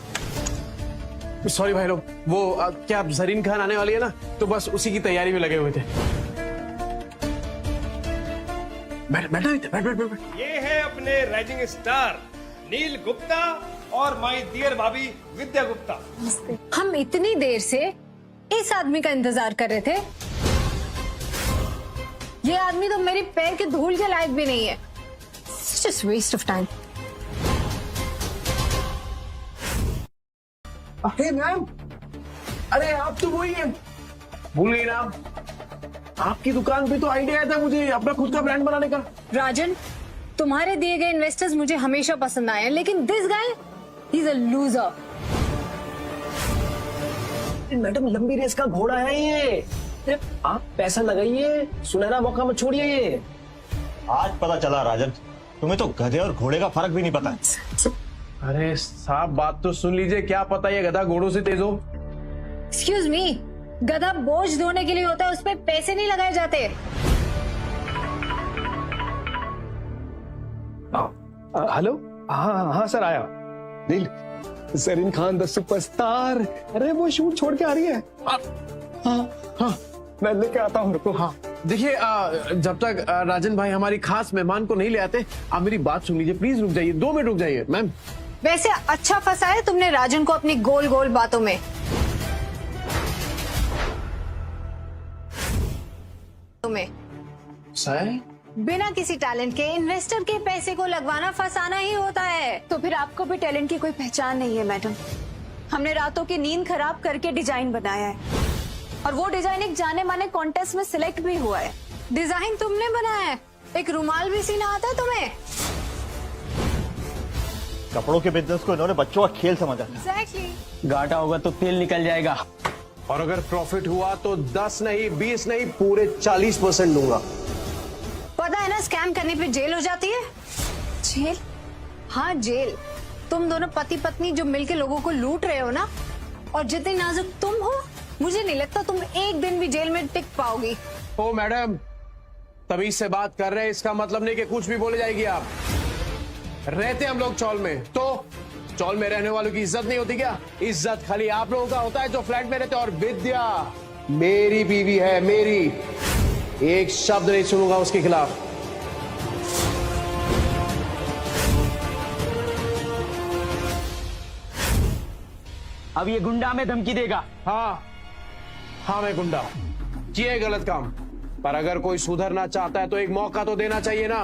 सॉरी भाई लोग, वो क्या जरीन खान आने वाली है ना, तो बस उसी की तैयारी में लगे हुए थे। बैठ। ये है अपने राइजिंग स्टार नील गुप्ता और माय डियर भाभी विद्या गुप्ता। हम इतनी देर से इस आदमी का इंतजार कर रहे थे। ये आदमी तो मेरी पैर के धूल के लायक भी नहीं है। Just waste of time. अरे मैम, अरे आप तो वही हैं, भूल गई ना आप? आपकी दुकान पे तो आइडिया आया था मुझे अपना खुद का ब्रांड बनाने का। राजन, तुम्हारे दिए गए इन्वेस्टर्स मुझे हमेशा पसंद आए हैं, लेकिन this guy he is a loser. Madam लंबी रेस का घोड़ा है ये, आप पैसा लगाइए, सुनहरा मौका मत छोड़िए ये। आज पता चला राजन, तुम्हें तो गधे और घोड़े का फर्क भी नहीं पता। अरे साहब बात तो सुन लीजिए, क्या पता ये गधा घोड़ों से तेज हो। एक्सक्यूज मी, गधा बोझ ढोने के लिए होता है, उस पे पैसे नहीं लगाए जाते। हेलो, हाँ सर आया। नील, जरीन खान द सुपरस्टार, अरे वो शूट छोड़ के आ रही है। हाँ मैं लेके आता हूँ, रुको। हाँ देखिए, जब तक राजन भाई हमारी खास मेहमान को नहीं ले आते, आप मेरी बात सुन लीजिए, प्लीज रुक जाइए, 2 मिनट रुक जाइए मैम। वैसे अच्छा फंसा है तुमने राजन को अपनी गोल गोल बातों में। सर, बिना किसी टैलेंट के इन्वेस्टर के पैसे को लगवाना फंसाना ही होता है। तो फिर आपको भी टैलेंट की कोई पहचान नहीं है मैडम। हमने रातों की नींद खराब करके डिजाइन बनाया है, और वो डिजाइन एक जाने माने कॉन्टेस्ट में सिलेक्ट भी हुआ है। डिजाइन तुमने बनाया है? एक रुमाल भी सीना आता है तुम्हें? कपड़ों के बिजनेस को इन्होंने बच्चों का खेल समझा। एग्जैक्टली। घाटा होगा तो तेल निकल जाएगा, और अगर प्रॉफिट हुआ तो 10 नहीं 20 नहीं पूरे 40% लूंगा। पता है ना, स्कैम करने पे जेल हो जाती है। जेल? हाँ जेल। तुम दोनों पति पत्नी जो मिलके लोगों को लूट रहे हो ना, और जितनी नाजुक तुम हो, मुझे नहीं लगता तुम एक दिन भी जेल में टिक पाओगी। ओ मैडम, तमीज से बात कर रहे हैं, इसका मतलब नहीं कि कुछ भी बोले जाएगी आप। रहते हम लोग चौल में, तो चौल में रहने वालों की इज्जत नहीं होती क्या? इज्जत खाली आप लोगों का होता है जो फ्लैट में रहते हैं। और विद्या मेरी बीवी है, मेरी, एक शब्द नहीं सुनूंगा उसके खिलाफ। अब ये गुंडा में धमकी देगा। हाँ मैं गुंडा, किए गलत काम, पर अगर कोई सुधरना चाहता है तो एक मौका तो देना चाहिए ना।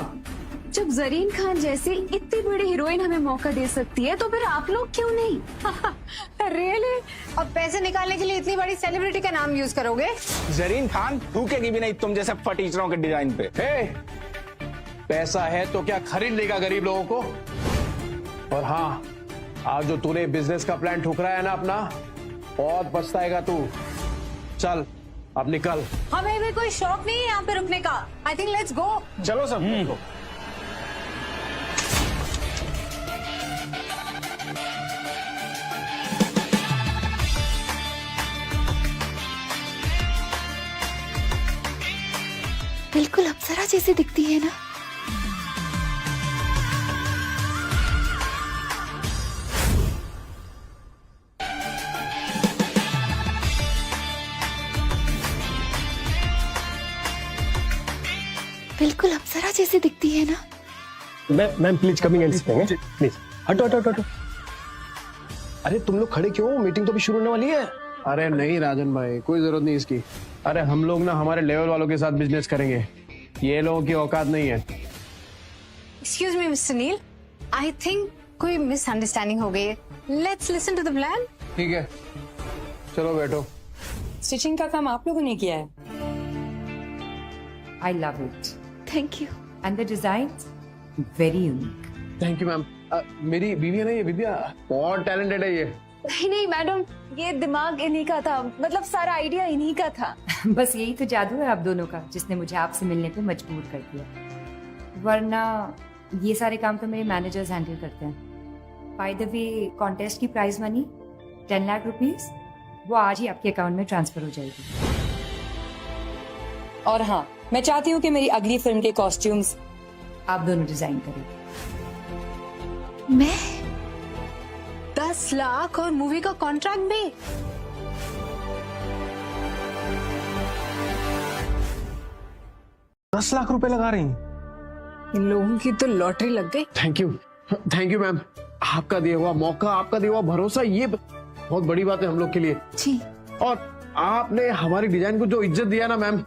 जब जरीन खान जैसी इतनी बड़ी हीरोइन हमें मौका दे सकती है, तो फिर आप लोग क्यों नहीं? रियली? अब पैसे निकालने के लिए इतनी बड़ी सेलिब्रिटी का नाम यूज करोगे? जरीन खान थूकेगी भी नहीं तुम जैसे फटीचरों के डिजाइन पे। पैसा है तो क्या खरीद लेगा गरीब लोगों को? और हाँ, आज जो तूने बिजनेस का प्लान ठुकराया है ना अपना, बहुत पछताएगा तू। चल अब निकल। हमें भी कोई शौक नहीं है यहाँ पे रुकने का। I think let's go. चलो सब। बिल्कुल अप्सरा जैसी दिखती है ना। बिल्कुल अप्सरा जैसी दिखती है ना। Ma'am please coming and speaking, please. हटो हटो हटो। अरे तुम लोग खड़े क्यों? मीटिंग तो अभी शुरू होने वाली है। अरे नहीं राजन भाई, कोई जरूरत नहीं इसकी। अरे हम लोग ना हमारे लेवल वालों के साथ बिजनेस करेंगे, ये लोगों की औकात नहीं है। Excuse me mister Neel, I think कोई मिसअंडरस्टैंडिंग हो गई है। Let's listen to the plan. ठीक है, चलो बैठो। स्टिचिंग का काम आप लोगों ने किया है। I love it. Thank you. And the design very unique. Thank you ma'am. मेरी बीवी है ना ये विद्या, बहुत टैलेंटेड है ये। नहीं मैडम, ये दिमाग इन्हीं का था, मतलब सारा आइडिया इन्हीं का था। बस यही तो जादू है आप दोनों का, जिसने मुझे आपसे मिलने पे मजबूर कर दिया, वरना ये सारे काम तो मेरे मैनेजर्स हैंडल करते हैं। बाय द वे, कॉन्टेस्ट की प्राइज मनी 10 लाख रुपीस, वो आज ही आपके अकाउंट में ट्रांसफर हो जाएगी। और हाँ, मैं चाहती हूँ कि मेरी अगली फिल्म के कॉस्ट्यूम्स आप दोनों डिजाइन करें। मैं? 10 लाख और मूवी का कॉन्ट्रैक्ट भी। ₹10 लाख लगा रही हैं। इन लोगों की तो लॉटरी लग गई। Thank you ma'am. आपका दिया हुआ मौका, आपका दिया हुआ भरोसा, ये बहुत बड़ी बात है हम लोग के लिए। जी। और आपने हमारी डिजाइन को जो इज्जत दिया ना मैम,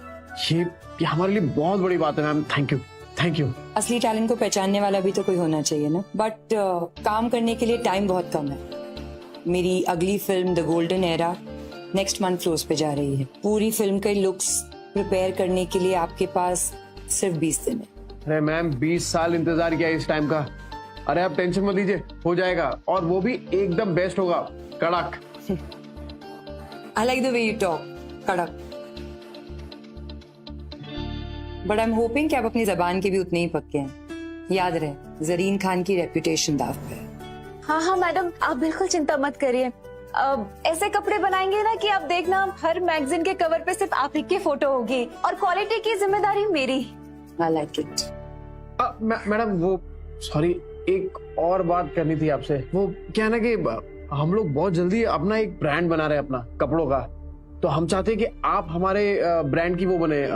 ये हमारे लिए बहुत बड़ी बात है मैम। Thank you. असली टैलेंट को पहचानने वाला भी तो कोई होना चाहिए ना। बट काम करने के लिए टाइम बहुत कम है। मेरी अगली film the golden era next month floors पे जा रही है। पूरी फिल्म के लुक्स प्रिपेयर करने के लिए आपके पास सिर्फ 20 दिन है। अरे मैम 20 साल इंतजार किया इस टाइम का। अरे आप टेंशन मत लीजिए, हो जाएगा, और वो भी एकदम बेस्ट होगा, कड़क। I like the way you talk, कड़क। बट आई एम होपिंग कि आप अपनी जबान के भी उतने ही पक्के हैं। याद रहे, जरीन खान की रेपुटेशन दाव पे है। हाँ मैडम, आप बिल्कुल चिंता मत करिए। ऐसे कपड़े बनाएंगे ना कि आप देखना, हर मैगजीन के कवर पे सिर्फ आप ही की फोटो होगी, और क्वालिटी की जिम्मेदारी मेरी। I like it. मैडम वो सॉरी, एक और बात करनी थी आपसे। वो क्या ना कि हम लोग बहुत जल्दी अपना एक ब्रांड बना रहे हैं अपना कपड़ों का, तो हम चाहते हैं कि आप हमारे ब्रांड की वो बने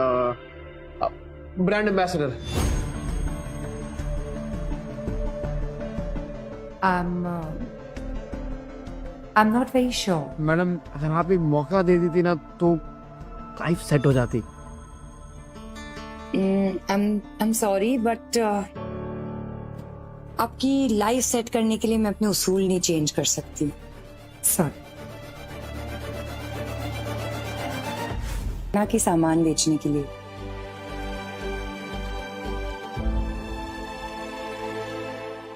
brand ambassador. I'm not very sure. Madam अगर आप एक मौका दे देती ना तो लाइफ सेट हो जाती। I'm sorry, but आपकी लाइफ सेट करने के लिए मैं अपने उसूल नहीं चेंज कर सकती। सॉरी। ना कि सामान बेचने के लिए।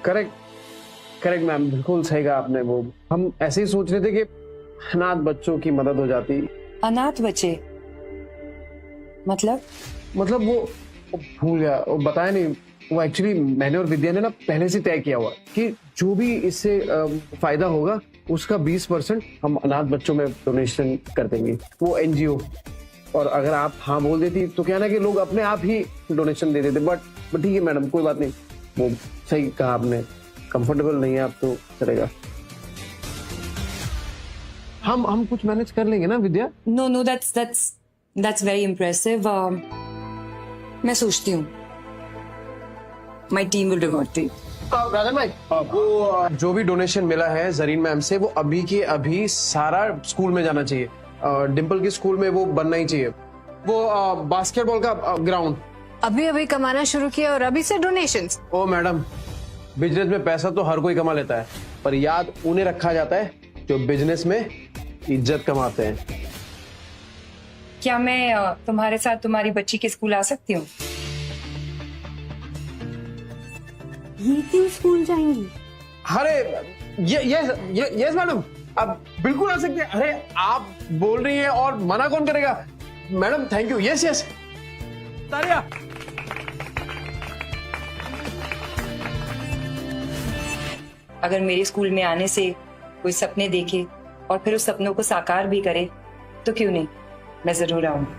करेक्ट मैम, बिल्कुल सही कहा आपने। वो हम ऐसे ही सोच रहे थे कि अनाथ बच्चों की मदद हो जाती। अनाथ बच्चे मतलब वो भूल गया, वो बताया नहीं। वो एक्चुअली मैंने और विद्या ने ना पहले से तय किया हुआ कि जो भी इससे फायदा होगा उसका 20% हम अनाथ बच्चों में डोनेशन कर देंगे, वो एनजीओ। और अगर आप हाँ बोल देती तो क्या ना कि लोग अपने आप ही डोनेशन दे देते। बट ठीक है मैडम, कोई बात नहीं, वो सही कहा आपने। कंफर्टेबल नहीं है आप तो चलेगा, हम कुछ मैनेज कर लेंगे ना विद्या। No that's very impressive. मैं सोचती हूँ My team will reward you. राजन भाई, वो जो भी डोनेशन मिला है जरीन मैम से, वो अभी के अभी सारा स्कूल में जाना चाहिए। डिम्पल की स्कूल में वो बनना ही चाहिए। वो बास्केटबॉल का ग्राउंड। अभी कमाना शुरू किया और अभी से डोनेशंस। ओ मैडम, बिजनेस में पैसा तो हर कोई कमा लेता है, पर याद उन्हें रखा जाता है जो बिजनेस में इज्जत कमाते हैं। क्या मैं तुम्हारे साथ तुम्हारी बच्ची के स्कूल आ सकती हूँ? ये क्यों स्कूल जाएंगी? अरे ये मैडम, आप बिल्कुल आ सकते हैं। अरे आप बोल रही हैं और मना कौन करेगा। Madam thank you. यस तारिया। अगर मेरे स्कूल में आने से कोई सपने देखे और फिर उस सपनों को साकार भी करे तो क्यों नहीं, मैं जरूर आऊंगी।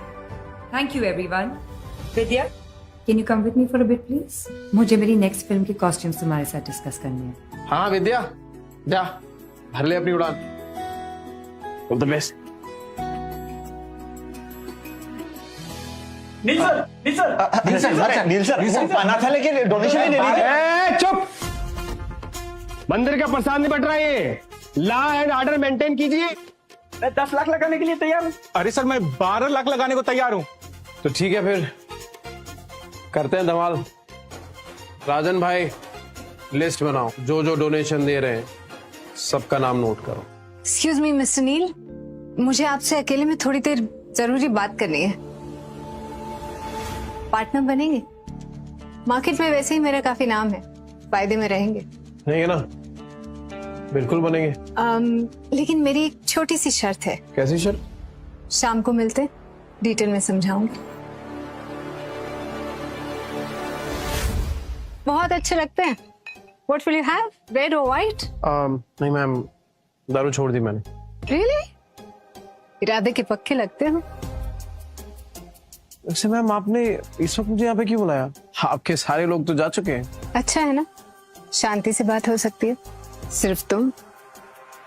Thank you everyone. Vidya, can you come with me for a bit please? मुझे मेरी नेक्स्ट फिल्म के कॉस्ट्यूम्स तुम्हारे साथ डिस्कस करने हैं। हाँ विद्या, जा भर ले अपनी उड़ान। All the best. Neel sir पाना था लेकिन डोनेशन ही नहीं दी। चुप, मंदिर का प्रसाद नहीं बट रहा है। लॉ एंड ऑर्डर मेंटेन कीजिए। मैं 10 लाख लगाने के लिए तैयार हूँ। अरे सर मैं 12 लाख लगाने को तैयार हूँ। तो ठीक है फिर करते हैं धमाल। राजन भाई लिस्ट बनाओ, जो जो डोनेशन दे रहे हैं सबका नाम नोट करो। एक्सक्यूज मी मिस्टर नील, मुझे आपसे अकेले में थोड़ी देर जरूरी बात करनी है। पार्टनर बनेंगे? मार्केट में वैसे ही मेरा काफी नाम है, फायदे में रहेंगे। नहीं है ना? बिल्कुल बनेंगे। लेकिन मेरी एक छोटी सी शर्त है। कैसी शर्त? शाम को मिलते, डिटेल में समझाऊंगी। बहुत अच्छे लगते हैं। What will you have? Red or white? नहीं मैम, दारू छोड़ दी मैंने। Really? इरादे के पक्के लगते हो। वैसे मैम आपने इस वक्त मुझे यहाँ पे क्यों बुलाया? आपके सारे लोग तो जा चुके हैं। अच्छा है ना, शांति से बात हो सकती है। सिर्फ तुम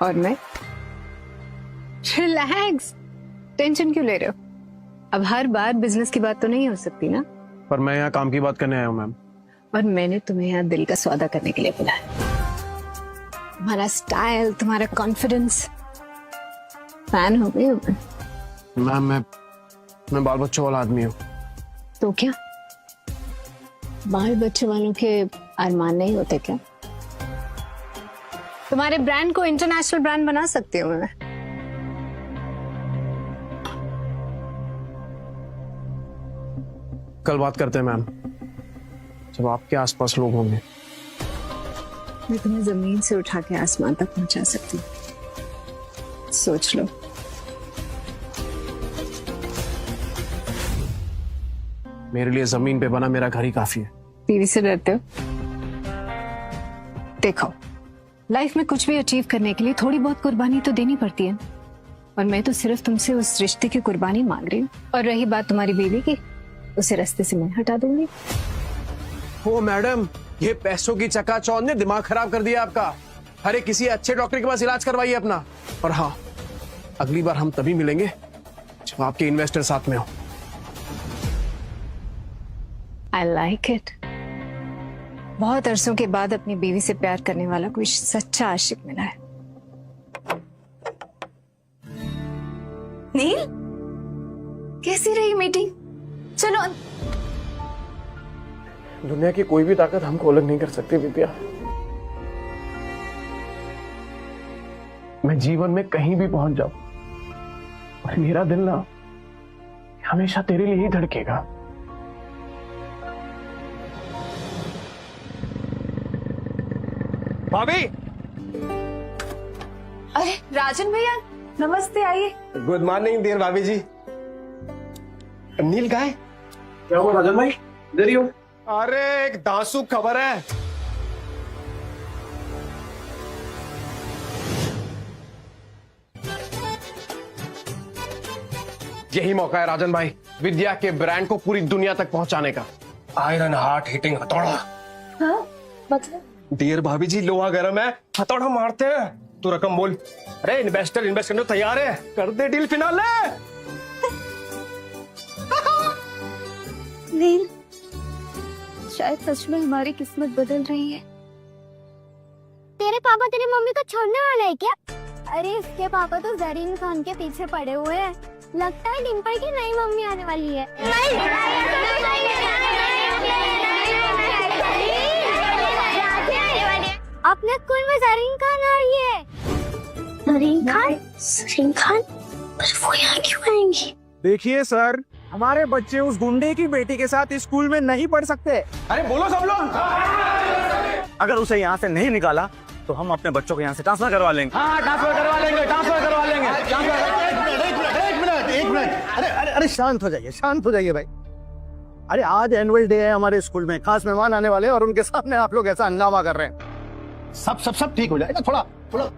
और मैं रिलैक्स, टेंशन क्यों ले रहे हो? अब हर बार बिजनेस की बात तो नहीं हो सकती ना। पर मैं यहाँ काम की बात करने आया हूँ मैम। और मैंने तुम्हें यहाँ दिल का सौदा करने के लिए बुलाया। तुम्हारा स्टाइल, तुम्हारा कॉन्फिडेंस, फैन हो गई हूँ मैं। मैम मैं बाल बच्चों वाला आदमी हूँ। तो क्या बाल बच्चे वालों के अरमान नहीं होते क्या? तुम्हारे ब्रांड को इंटरनेशनल ब्रांड बना सकती हूँ मैं। कल बात करते हैं मैम, जब आपके आसपास लोग होंगे। मैं तुम्हें जमीन से उठा के आसमान तक पहुंचा सकती हूँ, सोच लो। मेरे लिए जमीन पे बना मेरा घर ही काफी है। टीवी से डरते हो? देखो, लाइफ में कुछ भी अचीव करने के लिए थोड़ी बहुत कुर्बानी तो देनी पड़ती है, और मैं तो सिर्फ तुमसे उस रिश्ते की कुर्बानी मांग रही हूँ। और रही बात तुम्हारी बीवी की, उसे रास्ते से मैं हटा दूंगी। ओ मैडम, ये पैसों की चकाचौंध ने दिमाग खराब कर दिया आपका। अरे किसी अच्छे डॉक्टर के पास इलाज करवाइए अपना। और हाँ, अगली बार हम तभी मिलेंगे जब आपके इन्वेस्टर साथ में हो। I like it. बहुत अरसों के बाद अपनी बीवी से प्यार करने वाला कोई सच्चा आशिक मिला है। नील, कैसी रही मीटिंग? चलो। दुनिया की कोई भी ताकत हमको अलग नहीं कर सकती विद्या। मैं जीवन में कहीं भी पहुंच जाऊं, और मेरा दिल ना हमेशा तेरे लिए ही धड़केगा। भाभी, अरे राजन भैया, नमस्ते, आइए। गुड मॉर्निंग डियर भाभी जी। नील कहाँ है? क्या हुआ राजन भाई, इधर ही हो? अरे एक दांसू खबर है। यही मौका है राजन भाई, विद्या के ब्रांड को पूरी दुनिया तक पहुंचाने का। आयरन हार्ट हिटिंग हथौड़ा। हाँ, मतलब? डियर भाभी जी, लोहा गर्म है, हथौड़ा मारते हैं। तू रकम बोल। अरे इन्वेस्टर इन्वेस्ट करने को तैयार है, कर दे डील फिनाले। नील, शायद सच में हमारी किस्मत बदल रही है। तेरे पापा तेरी मम्मी को छोड़ने वाले हैं क्या? अरे इसके पापा तो जरीन खान के पीछे पड़े हुए हैं। लगता है डिम्पल की नई मम्मी आने वाली है। अपने स्कूल में जरीन खान आ रही है। जरीन खान? पर वो यहाँ क्यों आएंगी? देखिए सर, हमारे बच्चे उस गुंडे की बेटी के साथ स्कूल में नहीं पढ़ सकते। अरे बोलो सब लोग। अगर उसे यहाँ से नहीं निकाला तो हम अपने बच्चों को यहाँ से ट्रांसफर करवा लेंगे। हाँ, ट्रांसफर करवा लेंगे, ट्रांसफर करवा लेंगे। अरे शांत हो जाइए भाई। अरे आज एनुअल डे है हमारे स्कूल में, खास मेहमान आने वाले हैं और उनके सामने आप लोग ऐसा हंगामा कर रहे हैं। सब ठीक हो जाएगा, थोड़ा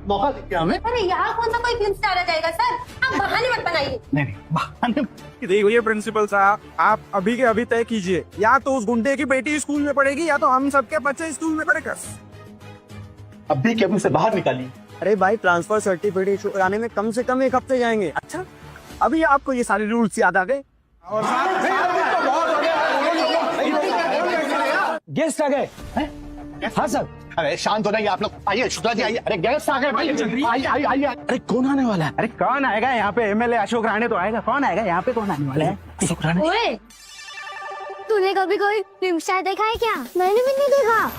मौका दीजिए हमें। अरे यहाँ कौन सा कोई फिल्म स्टार आ जाएगा सर? आप बहाने मत बनाइए। नहीं बहाने। देखिए प्रिंसिपल साहब, आप अभी के अभी तय कीजिए, या तो उस गुंडे की बेटी स्कूल में पढ़ेगी या तो हम सबके बच्चे स्कूल में पढ़ेगा। अभी के अभी से बाहर निकालिए। अरे भाई, ट्रांसफर सर्टिफिकेट इशू कराने में कम से कम 1 हफ्ते जाएंगे। अच्छा, अभी आपको ये सारे रूल्स याद आ गए? गेस्ट आ गए। हाँ सर। अरे शांत हो जाइए आप लोग। आइए शुक्ला जी, आइए। अरे गेस्ट आ गए भाई, आइए। अरे कौन आने वाला है? अरे कौन आएगा यहाँ पे? एमएलए अशोक राणे तो आएगा। कौन आएगा यहाँ पे? कौन आने वाला है? अशोक राणे। ओए, तूने कभी कोई फिल्म स्टार देखा है क्या? मैंने भी नहीं देखा।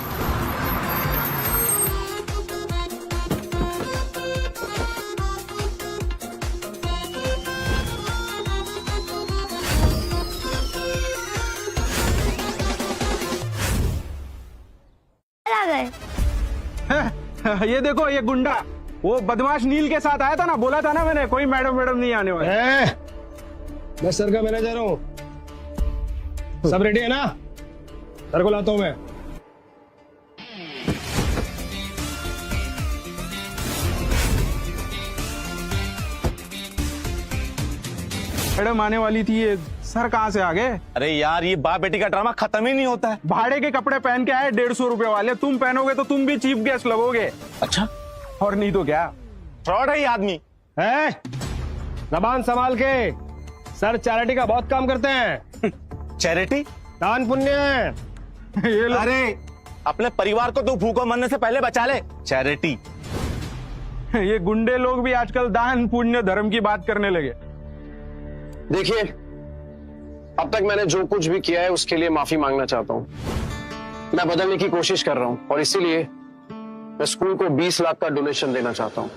ये देखो, ये गुंडा वो बदमाश नील के साथ आया था ना, बोला था ना मैंने, कोई मैडम नहीं आने वाले। मैं सर का मैनेजर हूँ। सब रेडी है ना? सर को लाता हूँ मैं। मैडम आने वाली थी, ये सर कहाँ से आ गए? अरे यार, ये बाप बेटी का ड्रामा खत्म ही नहीं होता है। भाड़े के कपड़े पहन के आए 150 रुपए वाले, तुम पहनोगे तो तुम भी चीफ गेस्ट लगोगे। अच्छा, और नहीं तो क्या, फ्रॉड है ये आदमी। है जबान संभाल के। सर चैरिटी का बहुत काम करते हैं। चैरिटी? दान पुण्य है ये लो। अरे अपने परिवार को तू भूखों मरने से पहले बचा ले। चैरिटी? ये गुंडे लोग भी आजकल दान पुण्य धर्म की बात करने लगे। देखिए, अब तक मैंने जो कुछ भी किया है उसके लिए माफी मांगना चाहता हूँ। मैं बदलने की कोशिश कर रहा हूँ और इसीलिए मैं स्कूल को 20 लाख का डोनेशन देना चाहता हूँ।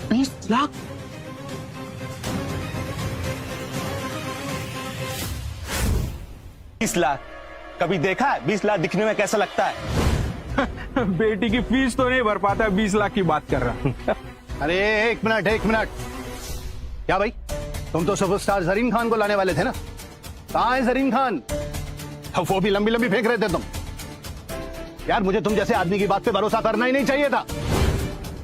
20 लाख? $20 कभी देखा है 20 लाख दिखने में कैसा लगता है? बेटी की फीस तो नहीं भर पाता, 20 लाख की बात कर रहा। अरे एक मिनट। क्या भाई, तुम तो सुपरस्टार जरीन खान को लाने वाले थे ना? कहाँ है जरीन खान? वो भी लंबी लंबी फेंक रहे थे तुम। यार मुझे तुम जैसे आदमी की बात पे भरोसा करना ही नहीं चाहिए था।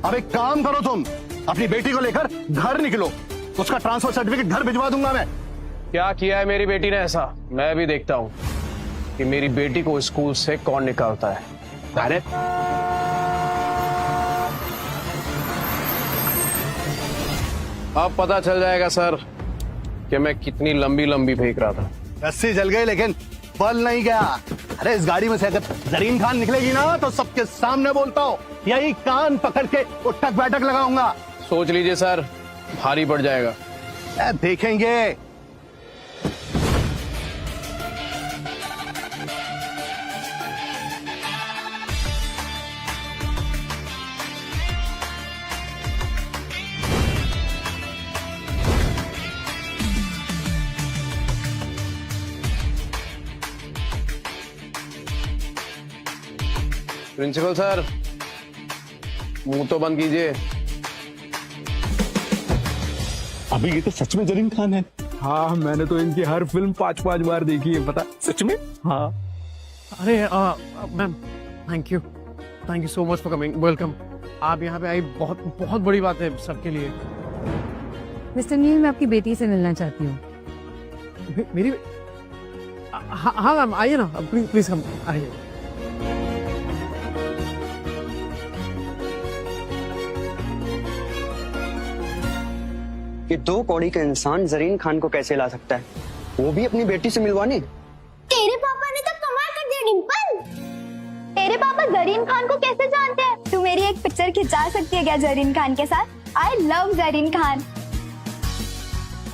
अब एक काम करो, तुम अपनी बेटी को लेकर घर निकलो, उसका ट्रांसफर सर्टिफिकेट घर भिजवा दूंगा मैं। क्या किया है मेरी बेटी ने ऐसा? मैं भी देखता हूँ कि मेरी बेटी को स्कूल से कौन निकालता है। अरे अब पता चल जाएगा सर कि मैं कितनी लंबी लंबी फेंक रहा था। रस्सी जल गई लेकिन बल नहीं गया। अरे इस गाड़ी में से अगर जरीन खान निकलेगी ना तो सबके सामने बोलता हूँ, यही कान पकड़ के उठक बैठक लगाऊंगा। सोच लीजिए सर, भारी पड़ जाएगा। देखेंगे। प्रिंसिपल सर, मुंह तो बंद कीजिए। अभी ये तो सच में जरीन खान है। हाँ, मैंने तो इनकी हर फिल्म 5-5 बार देखी है, पता? सच में? हाँ। अरे ma'am, thank you so much for coming. Welcome. आप यहाँ पे आई, बहुत बहुत बड़ी बात है सबके लिए। मिस्टर नील, मैं आपकी बेटी से मिलना चाहती हूँ। मेरी हाँ मैम, आइए ना, प्लीज कम, आइए। कि 2 कौड़ी का इंसान जरीन खान को कैसे ला सकता है, वो भी अपनी बेटी से मिलवाने? तेरे पापा ने तो कमाल कर दिया डिंपल। तेरे पापा जरीन खान को कैसे जानते हैं? तू मेरी एक पिक्चर खिंचा सकती है क्या जरीन खान के साथ? I love Zareen Khan.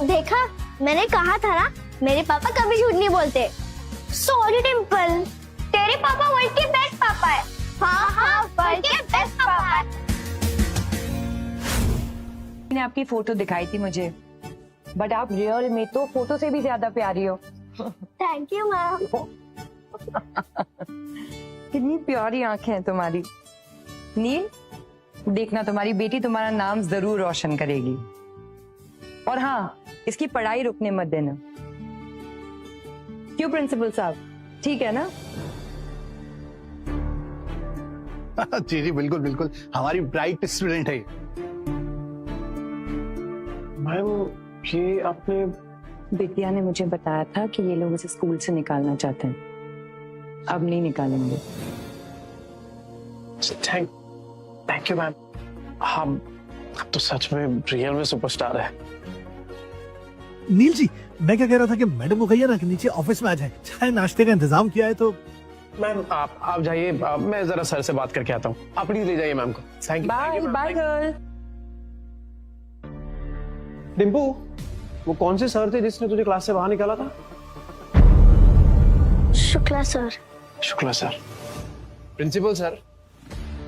देखा, मैंने कहा था ना, मेरे पापा कभी झूठ नहीं बोलते। सॉरी डिंपल, तेरे पापा वर्ल्ड के बेस्ट पापा है। हाँ, वर्ल्ड के बेस्ट पापा है। मैंने आपकी फोटो दिखाई थी मुझे, बट आप रियल में तो फोटो से भी ज्यादा प्यारी हो। Thank you ma'am. कितनी प्यारी आंखें हैं तुम्हारी। नील, देखना तुम्हारी बेटी तुम्हारा नाम जरूर रोशन करेगी। और हाँ, इसकी पढ़ाई रुकने मत देना। क्यों प्रिंसिपल साहब, ठीक है ना? जी बिल्कुल, हमारी ब्राइट स्टूडेंट है। मैम, ये आपने? बिटिया ने मुझे बताया था कि ये लोग इसे स्कूल से निकालना चाहते हैं। अब नहीं निकालेंगे। Thank you ma'am. हम तो सच में रियल में सुपरस्टार है। नील जी, मैं क्या कह रहा था कि मैडम को कहिए ना कि नीचे ऑफिस में आ जाए, चाय नाश्ते का इंतजाम किया है तो। मैम आप जाइए, मैं जरा सर से बात करके आता हूँ। आप प्लीज ले जाइए मैम को। Thank you. Bye girl. Dimpu, वो कौन से सर थे जिसने तुझे क्लास से बाहर निकाला था? Shukla sir. Shukla sir. Principal sir,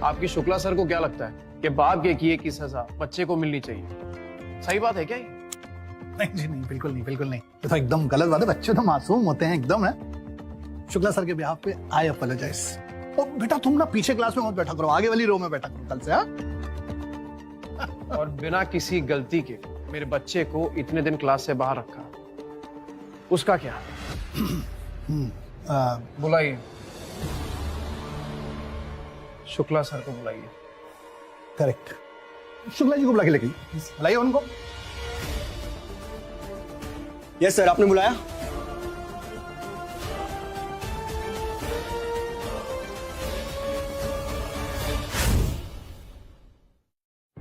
आपकी शुक्ला सर को क्या लगता है कि बाप के किए की सजा बच्चे को मिलनी चाहिए? सही बात है क्या ये? नहीं जी नहीं, बिल्कुल नहीं। ये तो एकदम गलत बात है। बच्चे तो मासूम होते हैं एकदम। है शुक्ला सर के बिहाफ पे आई अपोलोजाइज। और बेटा तुम ना पीछे क्लास में मत बैठा करो, आगे वाली रो में बैठा करो कल से। और बिना किसी गलती के मेरे बच्चे को इतने दिन क्लास से बाहर रखा, उसका क्या? बुलाइए, शुक्ला सर को बुलाइए। करेक्ट, शुक्ला जी को बुला के लेके बुलाइए उनको। यस सर, आपने बुलाया?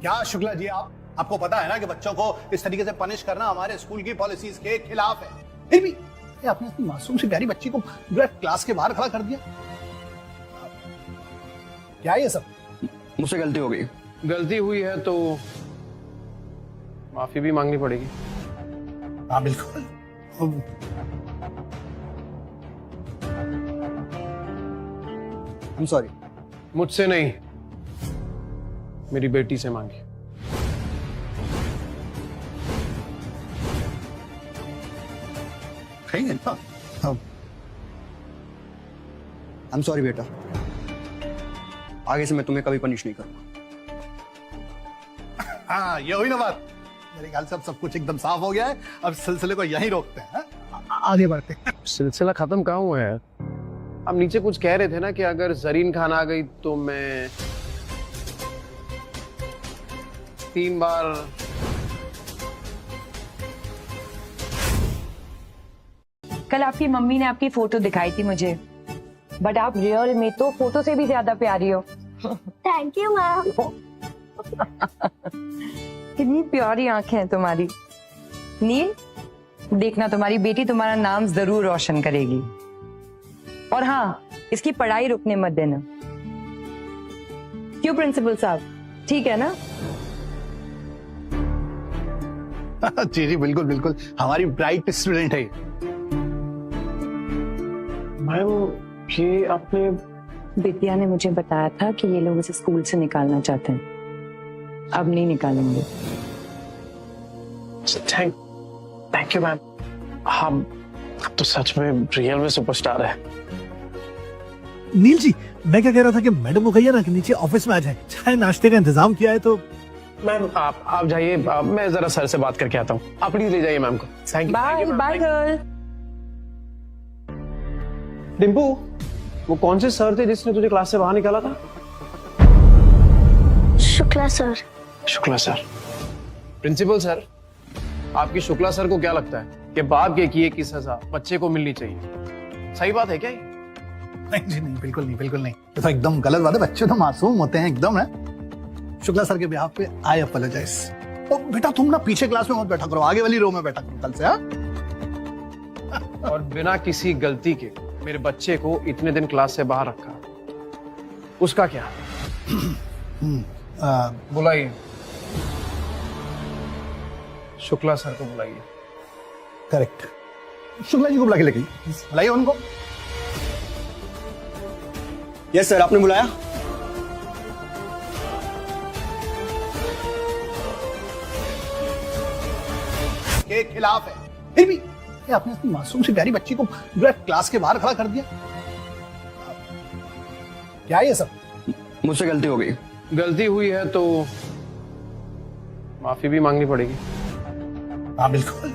क्या शुक्ला जी, आपको पता है ना कि बच्चों को इस तरीके से पनिश करना हमारे स्कूल की पॉलिसीज के खिलाफ है। फिर भी ये आपने अपनी मासूम सी प्यारी बच्ची को जो है क्लास के बाहर खड़ा कर दिया। क्या ये सब? मुझसे गलती हो गई। गलती हुई है तो माफी भी मांगनी पड़ेगी। हाँ बिल्कुल। I'm sorry। मुझसे नहीं, मेरी बेटी से मांगी। कहेंगे ना। I'm sorry बेटा, आगे से मैं तुम्हें कभी पनिश नहीं करूंगा। हाँ ये हुई ना बात। मेरे ख्याल से अब सब कुछ एकदम साफ हो गया है। अब सिलसिले को यहीं रोकते हैं। आगे बढ़ते हैं। सिलसिला खत्म कहाँ हुआ है? अब नीचे कुछ कह रहे थे ना कि अगर जरीन खान आ गई तो मैं 3 बार कल आपकी मम्मी ने आपकी फोटो दिखाई थी मुझे, बट आप रियल में तो फोटो से भी ज्यादा प्यारी हो। Thank you ma'am. कितनी प्यारी आंखें हैं तुम्हारी। नील, देखना तुम्हारी बेटी तुम्हारा नाम जरूर रोशन करेगी। और हाँ, इसकी पढ़ाई रुकने मत देना। क्यों प्रिंसिपल साहब, ठीक है ना? जी जी बिल्कुल बिल्कुल, हमारी ब्राइट स्टूडेंट है। मैम ये आपने विद्या ने मुझे बताया था कि ये लोग इसे स्कूल से निकालना चाहते हैं। अब नहीं निकालेंगे। Thank you ma'am. हम अब तो सच में रियल में सुपरस्टार है। नील जी, मैं क्या कह रहा था कि मैडम को कहिए ना कि नीचे ऑफिस में आ जाए, चाय नाश्ते का इंतजाम किया है तो। मैम आप जाइए, मैं जरा सर से बात करके आता हूँ। आप प्लीज ले जाइए मैम को। Thank you. Bye bye girl. Dimpu, वो कौन से सर थे जिसने तुझे क्लास से बाहर निकाला था? Shukla sir. Shukla sir. Principal sir, आपकी शुक्ला सर को क्या लगता है कि बाप के किए की सजा बच्चे को मिलनी चाहिए? सही बात है क्या ये? नहीं जी नहीं, बिल्कुल नहीं, बिल्कुल नहीं। ये तो एकदम गलत बात है। बच्चे तो मासूम होते हैं एकदम है। शुक्ला सर के बिहाफ पे आई अपोलोजाइज। ओ बेटा, तुम ना पीछे क्लास में मत बैठा करो, आगे वाली रो में बैठा करो कल से। और बिना किसी गलती के मेरे बच्चे को इतने दिन क्लास से बाहर रखा, उसका क्या? बुलाइए शुक्ला सर को, बुलाइए। करेक्ट, शुक्ला जी को बुला के लेके बुलाइए उनको। यस सर, आपने बुलाया? के खिलाफ है। फिर भी ये आपने अपनी मासूम सी प्यारी बच्ची को जो है क्लास के बाहर खड़ा कर दिया। क्या ये सब? मुझसे गलती हो गई। गलती हुई है तो माफी भी मांगनी पड़ेगी। हाँ बिल्कुल।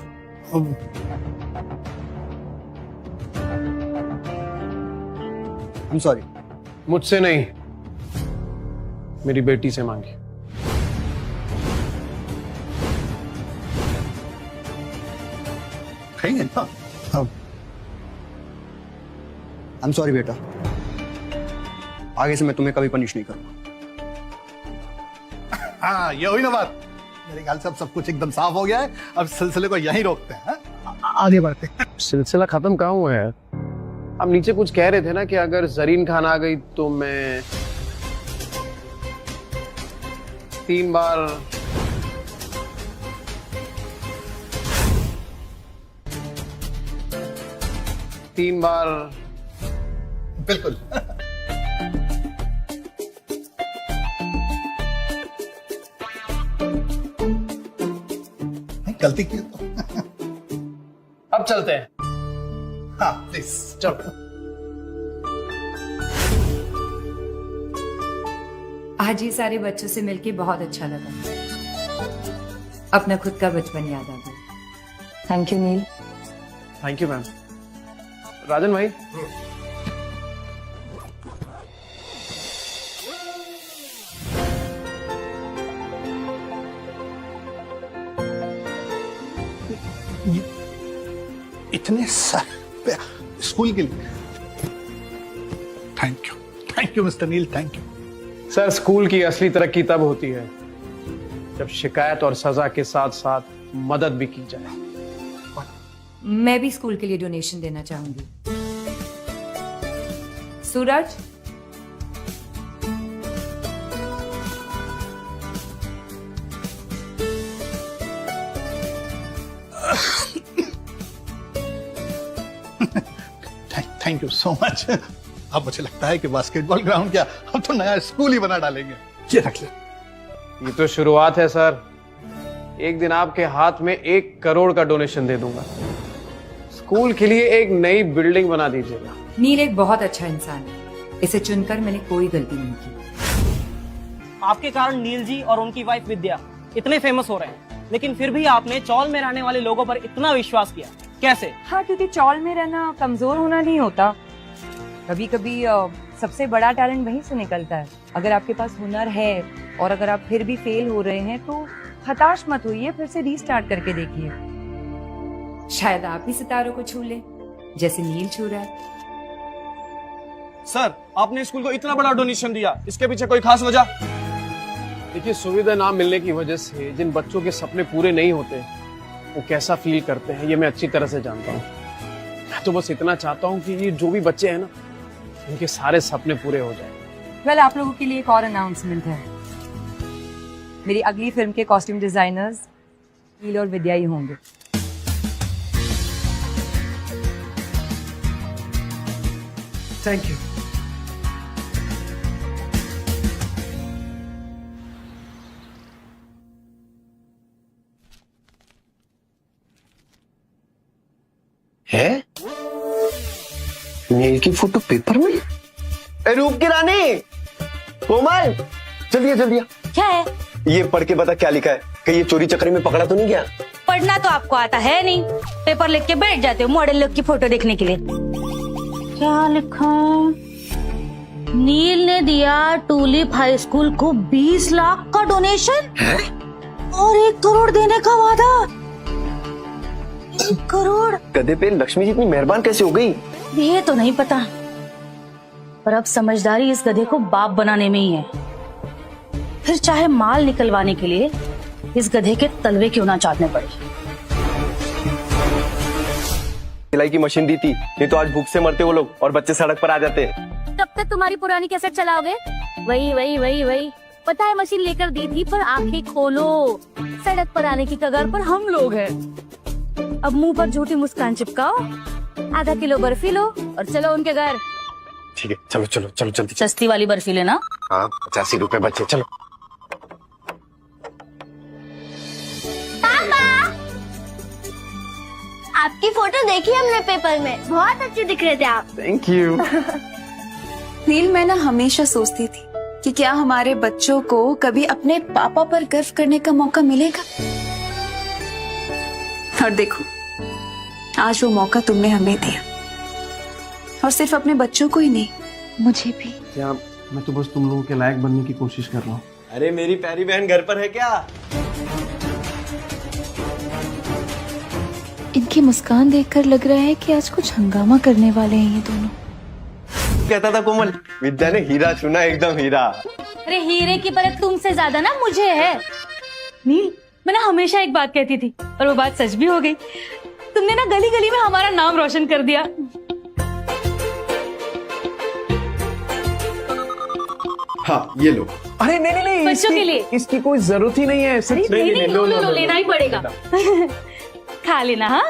I'm sorry। मुझसे नहीं, मेरी बेटी से मांगी। कहेंगे ना। I'm sorry बेटा, आगे से मैं तुम्हें कभी पनिश नहीं करूंगा। हाँ ये हुई ना बात। मेरे ख्याल से अब सब कुछ एकदम साफ हो गया है। अब सिलसिले को यहीं रोकते हैं। आगे बढ़ते हैं। सिलसिला खत्म कहाँ हुआ है? अब नीचे कुछ कह रहे थे ना कि अगर जरीन खान आ गई तो मैं 3 बार बिल्कुल। गलती की तो। अब चलते हैं। हाँ प्लीज चलो। आज ये सारे बच्चों से मिलके बहुत अच्छा लगा। अपना खुद का बचपन याद आ गया। Thank you Neel. Thank you ma'am. Rajan भाई, इतने सारे स्कूल के लिए thank you mister Neel, thank you. Sir school की असली तरक्की तब होती है जब शिकायत और सजा के साथ साथ मदद भी की जाए। मैं भी स्कूल के लिए डोनेशन देना चाहूंगी। सूरज, थैंक यू सो मच। अब मुझे लगता है कि बास्केटबॉल ग्राउंड क्या, हम तो नया स्कूल ही बना डालेंगे। ये रख ले। ये तो शुरुआत है सर। एक दिन आपके हाथ में 1 करोड़ का डोनेशन दे दूंगा। स्कूल के लिए एक नई बिल्डिंग बना दीजिएगा। नील एक बहुत अच्छा इंसान है, इसे चुनकर मैंने कोई गलती नहीं की। आपके कारण नील जी और उनकी वाइफ विद्या इतने फेमस हो रहे हैं, लेकिन फिर भी आपने चौल में रहने वाले लोगों पर इतना विश्वास किया, कैसे? हाँ, क्योंकि चौल में रहना कमजोर होना नहीं होता। कभी कभी सबसे बड़ा टैलेंट वहीं से निकलता है। अगर आपके पास हुनर है और अगर आप फिर भी फेल हो रहे हैं तो हताश मत होइए, फिर से रीस्टार्ट करके देखिए। शायद आप भी सितारों को छू ले जैसे नील छू रहा है। सर, आपने स्कूल को इतना बड़ा डोनेशन दिया, इसके पीछे कोई खास वजह? देखिए, सुविधा ना मिलने की वजह से जिन बच्चों के सपने पूरे नहीं होते वो कैसा फील करते हैं ये मैं अच्छी तरह से जानता हूँ। मैं तो बस इतना चाहता हूँ कि ये जो भी बच्चे हैं ना, उनके सारे सपने पूरे हो जाएं। वेल, आप लोगों के लिए एक और अनाउंसमेंट है। मेरी अगली फिल्म के कॉस्ट्यूम डिजाइनर्स नील और विद्या ही होंगे। Thank you. है नील की फोटो पेपर में? रूप की रानी कोमल, जल्दी जल्दी। क्या है? ये पढ़ के बता क्या लिखा है, कहीं ये चोरी चक्री में पकड़ा तो नहीं गया? पढ़ना तो आपको आता है नहीं, पेपर लिख के बैठ जाते हो मॉडल लोग की फोटो देखने के लिए। क्या लिखा? नील ने दिया टूलिप हाई स्कूल को 20 लाख का डोनेशन और 1 करोड़ देने का वादा। 1 करोड़? गधे पे लक्ष्मी जी इतनी मेहरबान कैसे हो गई? ये तो नहीं पता, पर अब समझदारी इस गधे को बाप बनाने में ही है। फिर चाहे माल निकलवाने के लिए इस गधे के तलवे क्यों ना चाटने पड़े। सिलाई की मशीन दी थी, नहीं तो आज भूख से मरते वो लोग और बच्चे सड़क पर आ जाते। तब तक तुम्हारी पुरानी कैसेट चलाओगे? वही वही वही वही। पता है मशीन लेकर दी थी, पर आंखें खोलो, सड़क पर आने की कगार पर हम लोग हैं। अब मुंह पर झूठी मुस्कान चिपकाओ, आधा किलो बर्फी लो और चलो उनके घर। ठीक है, चलो चलो चलो जल्दी। सस्ती वाली बर्फी लेना। हाँ, 85 रुपए बच्चे, चलो। आपकी फोटो देखी हमने पेपर में, बहुत अच्छे दिख रहे थे आप। Thank you. नील, मैं ना हमेशा सोचती थी कि क्या हमारे बच्चों को कभी अपने पापा पर गर्व करने का मौका मिलेगा, और देखो आज वो मौका तुमने हमें दिया, और सिर्फ अपने बच्चों को ही नहीं, मुझे भी। क्या मैं तो बस तुम लोगों के लायक बनने की कोशिश कर रहा हूँ। अरे मेरी प्यारी बहन घर पर है क्या? इनकी मुस्कान देखकर लग रहा है कि आज कुछ हंगामा करने वाले हैं ये दोनों। कहता था कोमल, विद्या ने हीरा चुना, एकदम हीरा। अरे हीरे की परख तुमसे ज्यादा ना मुझे है। नील, मैं ना हमेशा एक बात कहती थी और वो बात सच भी हो गई। तुमने ना गली गली में हमारा नाम रोशन कर दिया। हाँ, ये लो। अरे नहीं नहीं नहीं, बच्चों के लिए इसकी कोई जरूरत ही नहीं है। नहीं, लो, लेना ही पड़ेगा। खा लेना। हाँ,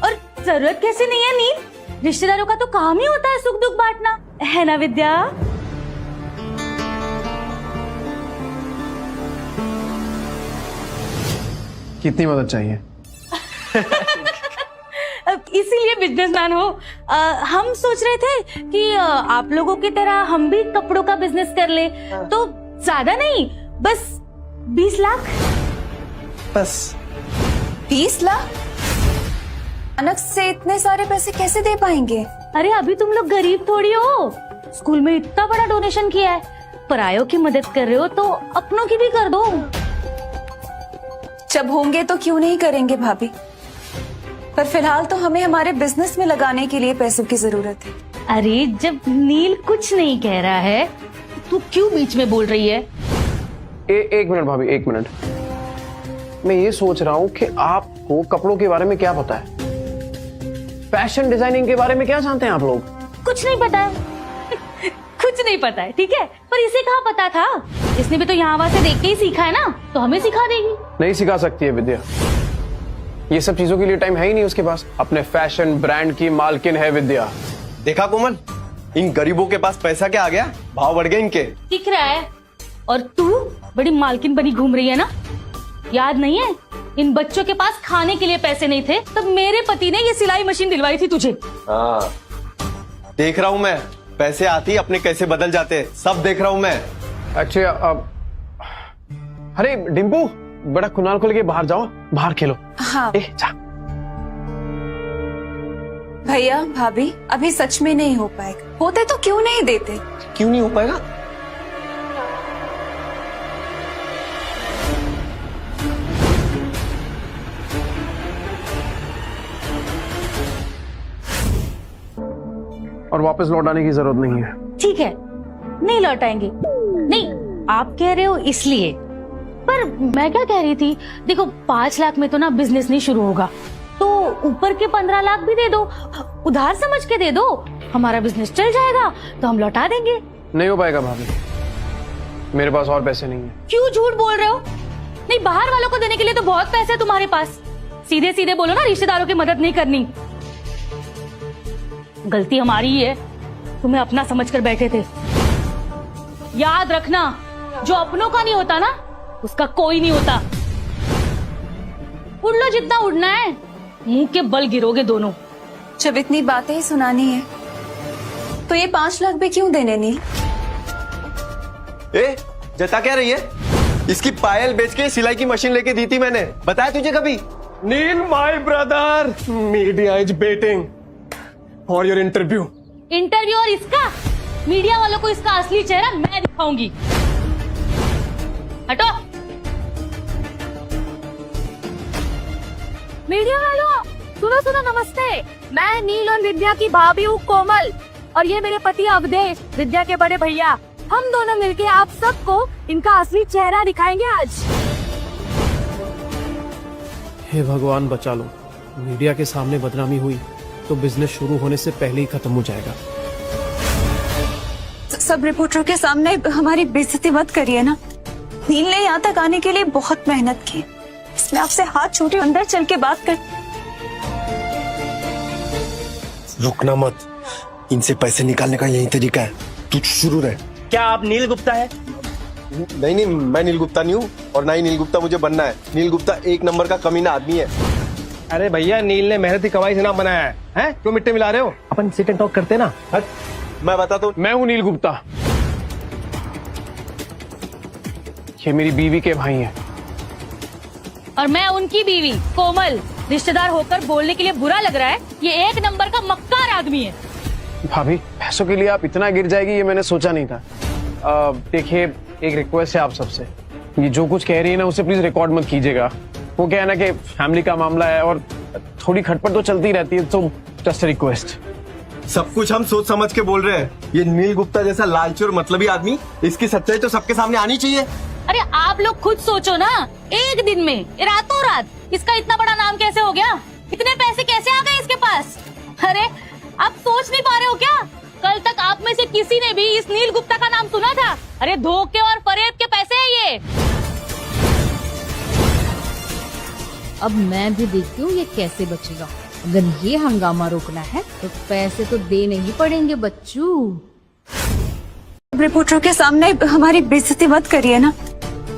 और जरूरत कैसे नहीं है नील, रिश्तेदारों का तो काम ही होता है सुख दुख बांटना, है ना विद्या? कितनी मदद चाहिए? इसीलिए बिजनेसमैन हो। हम सोच रहे थे कि आप लोगों की तरह हम भी कपड़ों का बिजनेस कर ले, तो ज्यादा नहीं, बस 20 लाख। बस 20 लाख? अचानक से इतने सारे पैसे कैसे दे पाएंगे? अरे अभी तुम लोग गरीब थोड़ी हो, स्कूल में इतना बड़ा डोनेशन किया है, परायों की मदद कर रहे हो तो अपनों की भी कर दो। जब होंगे तो क्यों नहीं करेंगे भाभी, पर फिलहाल तो हमें हमारे बिजनेस में लगाने के लिए पैसों की जरूरत है। अरे जब नील कुछ नहीं कह रहा है, तू क्यों बीच में बोल रही है? एक मिनट भाभी, 1 मिनट। मैं ये सोच रहा हूँ कि आपको कपड़ों के बारे में क्या पता है, फैशन डिजाइनिंग के बारे में क्या जानते हैं आप लोग? कुछ नहीं पता है कुछ नहीं पता है, ठीक है, पर इसे कहाँ पता था? इसने भी तो यहाँ वहां से देख के ही सीखा है ना, तो हमें सिखा देगी। नहीं सिखा सकती है विद्या, ये सब चीजों के लिए टाइम है ही नहीं उसके पास। अपने फैशन ब्रांड की मालकिन है विद्या। देखा कोमल, इन गरीबों के पास पैसा क्या आ गया, भाव बढ़ गए इनके। दिख रहा है। और तू बड़ी मालकिन बनी घूम रही है ना, याद नहीं है? इन बच्चों के पास खाने के लिए पैसे नहीं थे, तब मेरे पति ने ये सिलाई मशीन दिलवाई थी तुझे। हाँ देख रहा हूँ मैं, पैसे आती अपने कैसे बदल जाते, सब देख रहा हूँ मैं। अच्छा अरे डिम्पू, बड़ा खुनाल खोल के बाहर जाओ, बाहर खेलो। हाँ जा। भैया भाभी, अभी सच में नहीं हो पाएगा। होते तो क्यों नहीं देते? क्यों नहीं हो पाएगा? और वापस लौटाने की जरूरत नहीं है। ठीक है, नहीं लौटाएंगे। नहीं, आप कह रहे हो इसलिए, पर मैं क्या कह रही थी, देखो 5 लाख में तो ना बिजनेस नहीं शुरू होगा, तो ऊपर के 15 लाख भी दे दो, उधार समझ के दे दो, हमारा बिजनेस चल जाएगा, तो हम लौटा देंगे। नहीं हो पाएगा भाभी, मेरे पास और पैसे नहीं है। क्यों झूठ बोल रहे हो? नहीं, बाहर वालों को देने के लिए तो बहुत पैसे है तुम्हारे पास। सीधे सीधे बोलो ना, रिश्तेदारों की मदद नहीं करनी। गलती हमारी ही है, तुम्हें अपना समझ कर बैठे थे। याद रखना, जो अपनों का नहीं होता ना, उसका कोई नहीं होता। उड़ लो जितना उड़ना है, मुंह के बल गिरोगे दोनों। जब इतनी बातें ही सुनानी है तो ये 5 लाख भी क्यों देने नील? ए, जता क्या रही है? इसकी पायल बेच के सिलाई की मशीन लेके दी थी मैंने, बताया तुझे कभी? Neel my brother, media is waiting for your interview. Interview? और इसका? मीडिया वालों को इसका असली चेहरा मैं दिखाऊंगी। हटो। मीडिया वालों, सुनो सुनो, नमस्ते। मैं नील और विद्या की भाभी हूँ कोमल, और ये मेरे पति अवधेश, विद्या के बड़े भैया। हम दोनों मिलके आप सबको इनका असली चेहरा दिखाएंगे आज। हे भगवान बचा लो, मीडिया के सामने बदनामी हुई तो बिजनेस शुरू होने से पहले ही खत्म हो जाएगा। सब रिपोर्टरों के सामने हमारी बेइज्जती मत करिए ना। नील ने यहाँ तक आने के लिए बहुत मेहनत की, इसमें आपसे हाथ छोटे अंदर चल के बात कर। रुकना मत, इनसे पैसे निकालने का यही तरीका है, तू शुरू रहे। क्या आप नील गुप्ता है? नहीं, मैं नील गुप्ता नहीं हूँ, और ना ही नील गुप्ता मुझे बनना है। नील गुप्ता 1 नंबर का कमीना आदमी है। अरे भैया, नील ने मेहनत की कमाई से नाम बनाया है, हैं? क्यों मिट्टी मिला रहे हो? अपन सिट एंड टॉक करते ना। मैं बताता हूँ, मैं हूँ नील गुप्ता, ये मेरी बीवी के भाई हैं। और मैं उनकी बीवी कोमल। रिश्तेदार होकर बोलने के लिए बुरा लग रहा है, ये 1 नंबर का मक्कार आदमी है। भाभी, पैसों के लिए आप इतना गिर जाएगी ये मैंने सोचा नहीं था। देखिए, एक रिक्वेस्ट है आप सबसे, ये जो कुछ कह रही है ना उसे प्लीज रिकॉर्ड मत कीजिएगा। वो क्या है ना कि फैमिली का मामला है और थोड़ी खटपट तो चलती रहती है, तो जस्ट रिक्वेस्ट। सब कुछ हम सोच समझ के बोल रहे हैं। ये नील गुप्ता जैसा लालची और मतलबी आदमी, इसकी सच्चाई तो सबके सामने आनी चाहिए। अरे आप लोग खुद सोचो ना, एक दिन में, रातों रात इसका इतना बड़ा नाम कैसे हो गया? इतने पैसे कैसे आ गए इसके पास? अरे आप सोच नहीं पा रहे हो क्या? कल तक आप में से किसी ने भी इस नील गुप्ता का नाम सुना था? अरे धोखे और फरेब के पैसे हैं ये। अब मैं भी देखती हूँ ये कैसे बचेगा। अगर ये हंगामा रोकना है तो पैसे तो देने ही पड़ेंगे बच्चू। रिपोर्टरों के सामने हमारी बेइज्जती मत करिए ना।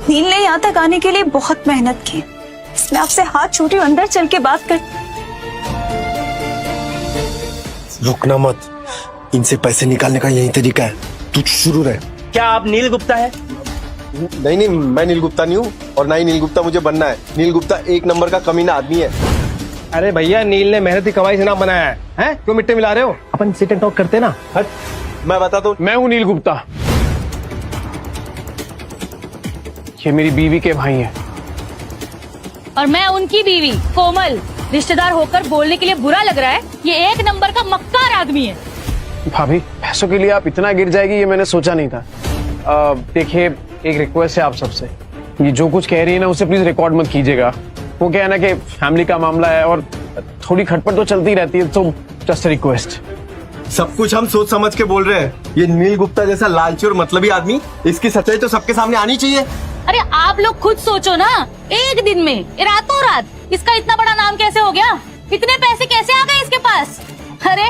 नील ने यहाँ तक आने के लिए बहुत मेहनत की, इसमें आपसे हाथ छोटे अंदर चल के बात कर। रुकना मत, इनसे पैसे निकालने का यही तरीका है, तू शुरू रहे। क्या आप नील गुप्ता है? नहीं, मैं नील गुप्ता नहीं हूँ, और ना ही नील गुप्ता मुझे बनना है। नील गुप्ता 1 नंबर का कमीना आदमी है। अरे भैया, नील ने मेहनत की कमाई से नाम बनाया है, हैं? क्यों मिट्टी मिला रहे हो? अपन सिट एंड टॉक करते ना। मैं बताता हूँ, मैं हूँ नील गुप्ता, ये मेरी बीवी के भाई हैं। और मैं उनकी बीवी कोमल। रिश्तेदार होकर बोलने के लिए बुरा लग रहा है, ये 1 नंबर का मक्कार आदमी है। भाभी, पैसों के लिए आप इतना गिर जाएगी ये मैंने सोचा नहीं था। देखिए, एक रिक्वेस्ट है आप सबसे, ये जो कुछ कह रही है ना उसे प्लीज रिकॉर्ड मत कीजिएगा। वो क्या है ना कि फैमिली का मामला है और थोड़ी खटपट तो चलती रहती है, तो जस्ट रिक्वेस्ट। सब कुछ हम सोच समझ के बोल रहे हैं। ये नील गुप्ता जैसा लालची और मतलबी आदमी, इसकी सच्चाई तो सबके सामने आनी चाहिए। अरे आप लोग खुद सोचो ना, एक दिन में रातों रात इसका इतना बड़ा नाम कैसे हो गया? इतने पैसे कैसे आ गए इसके पास? अरे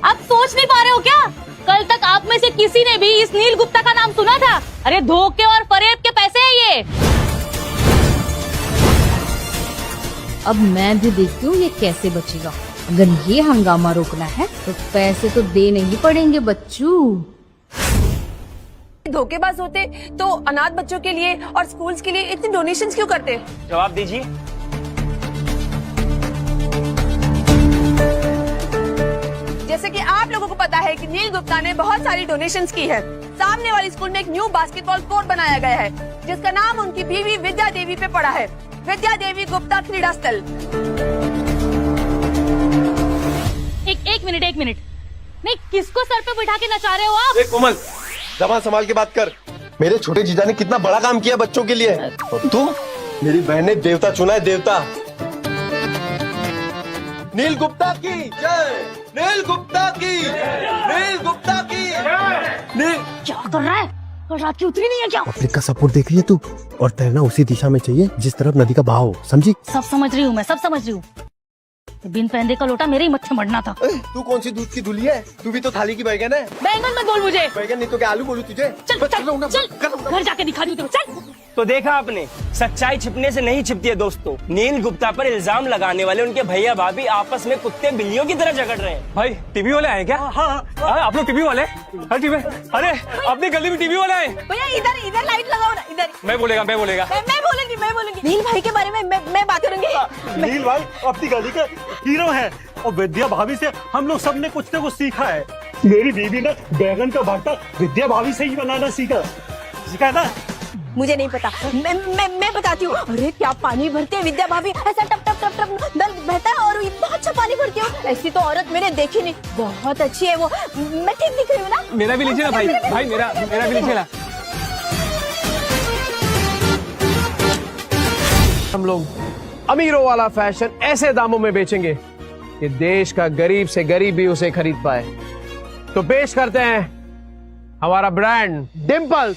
आप सोच नहीं पा रहे हो क्या? कल तक आप में से किसी ने भी इस नील गुप्ता का नाम सुना था? अरे धोखे और फरेब के पैसे हैं ये। अब मैं भी देखती हूँ ये कैसे बचेगा। अगर ये हंगामा रोकना है तो पैसे तो देने ही पड़ेंगे बच्चों। धोखेबाज होते तो अनाथ बच्चों के लिए और स्कूल्स के लिए इतने डोनेशंस क्यों करते? जवाब दीजिए। जैसे कि आप लोगों को पता है कि नील गुप्ता ने बहुत सारी डोनेशंस की है। सामने वाली स्कूल में एक न्यू बास्केटबॉल कोर्ट बनाया गया है जिसका नाम उनकी बीवी विद्या देवी पे पड़ा है, विद्या देवी गुप्ता क्रीड़ा स्थल। एक मिनट नहीं, किसको सर पे बिठा के नचा रहे हो आप? कोमल, जबान संभाल के बात कर। मेरे छोटे जीजा ने कितना बड़ा काम किया बच्चों के लिए, और तू मेरी बहन ने देवता चुना है, देवता। नील गुप्ता की जय, नील गुप्ता की, नील गुप्ता की नील। क्या कर रहा है? और रात की उतरी नहीं है क्या? पब्लिक का सपोर्ट देख रही है तू, और तैरना उसी दिशा में चाहिए जिस तरफ नदी का बहाव हो, समझी? सब समझ रही हूँ मैं, सब समझ रही हूँ। बिन पहनने का लोटा मेरे ही मत्थे मरना था। तू कौन सी दूध की धुली है? तू भी तो थाली की बैगन है। बैंगन मत बोल मुझे। बैगन नहीं तो क्या आलू बोलूं तुझे? चल घर जाके दिखा दूँ। चल। तो देखा आपने, सच्चाई छिपने से नहीं छिपती है दोस्तों। नील गुप्ता पर इल्जाम लगाने वाले उनके भैया भाभी आपस में कुत्ते बिल्लियों की तरह झगड़ रहे हैं। भाई टीवी वाले आए क्या? हाँ, आप लोग टीवी वाले? अरे अपनी गली में टीवी वाले आए। भैया इधर लाइट लगाओ ना, इधर। मैं बोलेगा मैं बोलूंगी। नील भाई के बारे में मैं बात करूंगी। नील भाई अपनी गली का हीरो है, और विद्या भाभी से हम लोग सबने कुछ न कुछ सीखा है। मेरी बीवी ने बैगन का भरता विद्या भाभी से ही बनाना सीखा है ना। मुझे नहीं पता, मैं बताती हूँ। अरे क्या पानी भरते हैं विद्या भाभी, ऐसा टप टप टप टप नल बहता है और बहुत अच्छा पानी भरती हो। ऐसी तो औरत मैंने देखी नहीं, बहुत अच्छी है वो। मैं ठीक दिख रही हूँ ना? मेरा भी लीजिए ना भाई, मेरा भी लीजिए ना। हम लोग अमीरों वाला फैशन ऐसे दामों में बेचेंगे कि देश का गरीब से गरीब भी उसे खरीद पाए। तो पेश करते हैं हमारा ब्रांड डिम्पल।